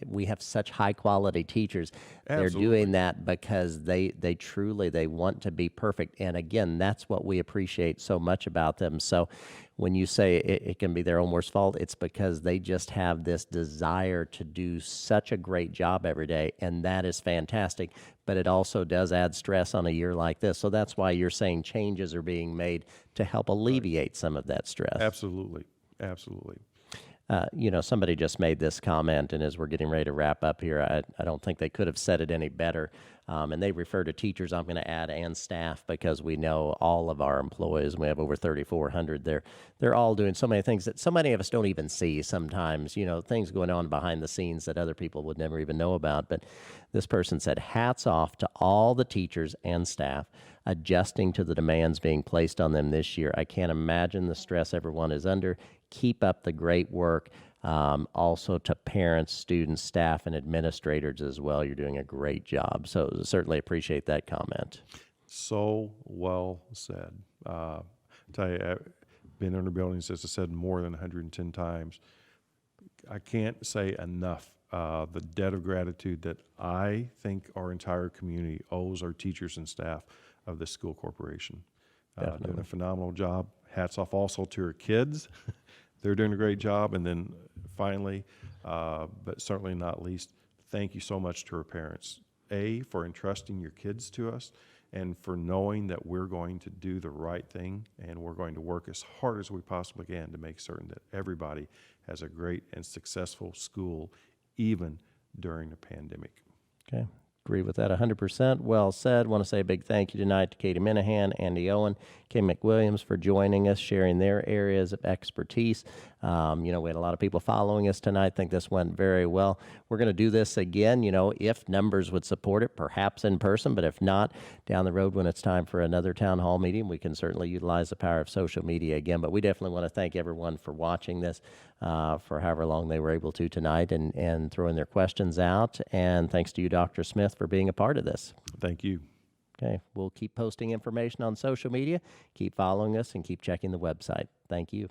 we have such high quality teachers. They're doing that because they truly want to be perfect. And again, that's what we appreciate so much about them. So when you say it can be their own worst fault, it's because they just have this desire to do such a great job every day, and that is fantastic. But it also does add stress on a year like this. So that's why you're saying changes are being made to help alleviate some of that stress. Absolutely. Absolutely. You know, somebody just made this comment, and as we're getting ready to wrap up here, I don't think they could have said it any better. And they refer to teachers, I'm going to add, and staff, because we know all of our employees, we have over 3,400, they're all doing so many things that so many of us don't even see sometimes, you know, things going on behind the scenes that other people would never even know about. But this person said, hats off to all the teachers and staff adjusting to the demands being placed on them this year. I can't imagine the stress everyone is under. Keep up the great work. Also to parents, students, staff, and administrators as well. You're doing a great job. So certainly appreciate that comment. So well said. Tell you, I've been in our buildings, as I said, more than 110 times. I can't say enough the debt of gratitude that I think our entire community owes our teachers and staff of this school corporation. Doing a phenomenal job. Hats off also to our kids. They're doing a great job. And then finally, but certainly not least, thank you so much to our parents. A, for entrusting your kids to us, and for knowing that we're going to do the right thing, and we're going to work as hard as we possibly can to make certain that everybody has a great and successful school, even during the pandemic. Okay. Agree with that 100%. Well said. Want to say a big thank you tonight to Katie Minihan, Andy Owen, Kim Mcwilliams for joining us, sharing their areas of expertise. You know, we had a lot of people following us tonight. I think this went very well. We're going to do this again, you know, if numbers would support it, perhaps in person, but if not, down the road when it's time for another town hall meeting, we can certainly utilize the power of social media again. But we definitely want to thank everyone for watching this for however long they were able to tonight and throwing their questions out. And thanks to you, Dr. Smith, for being a part of this. Thank you. Okay, we'll keep posting information on social media, keep following us, and keep checking the website. Thank you.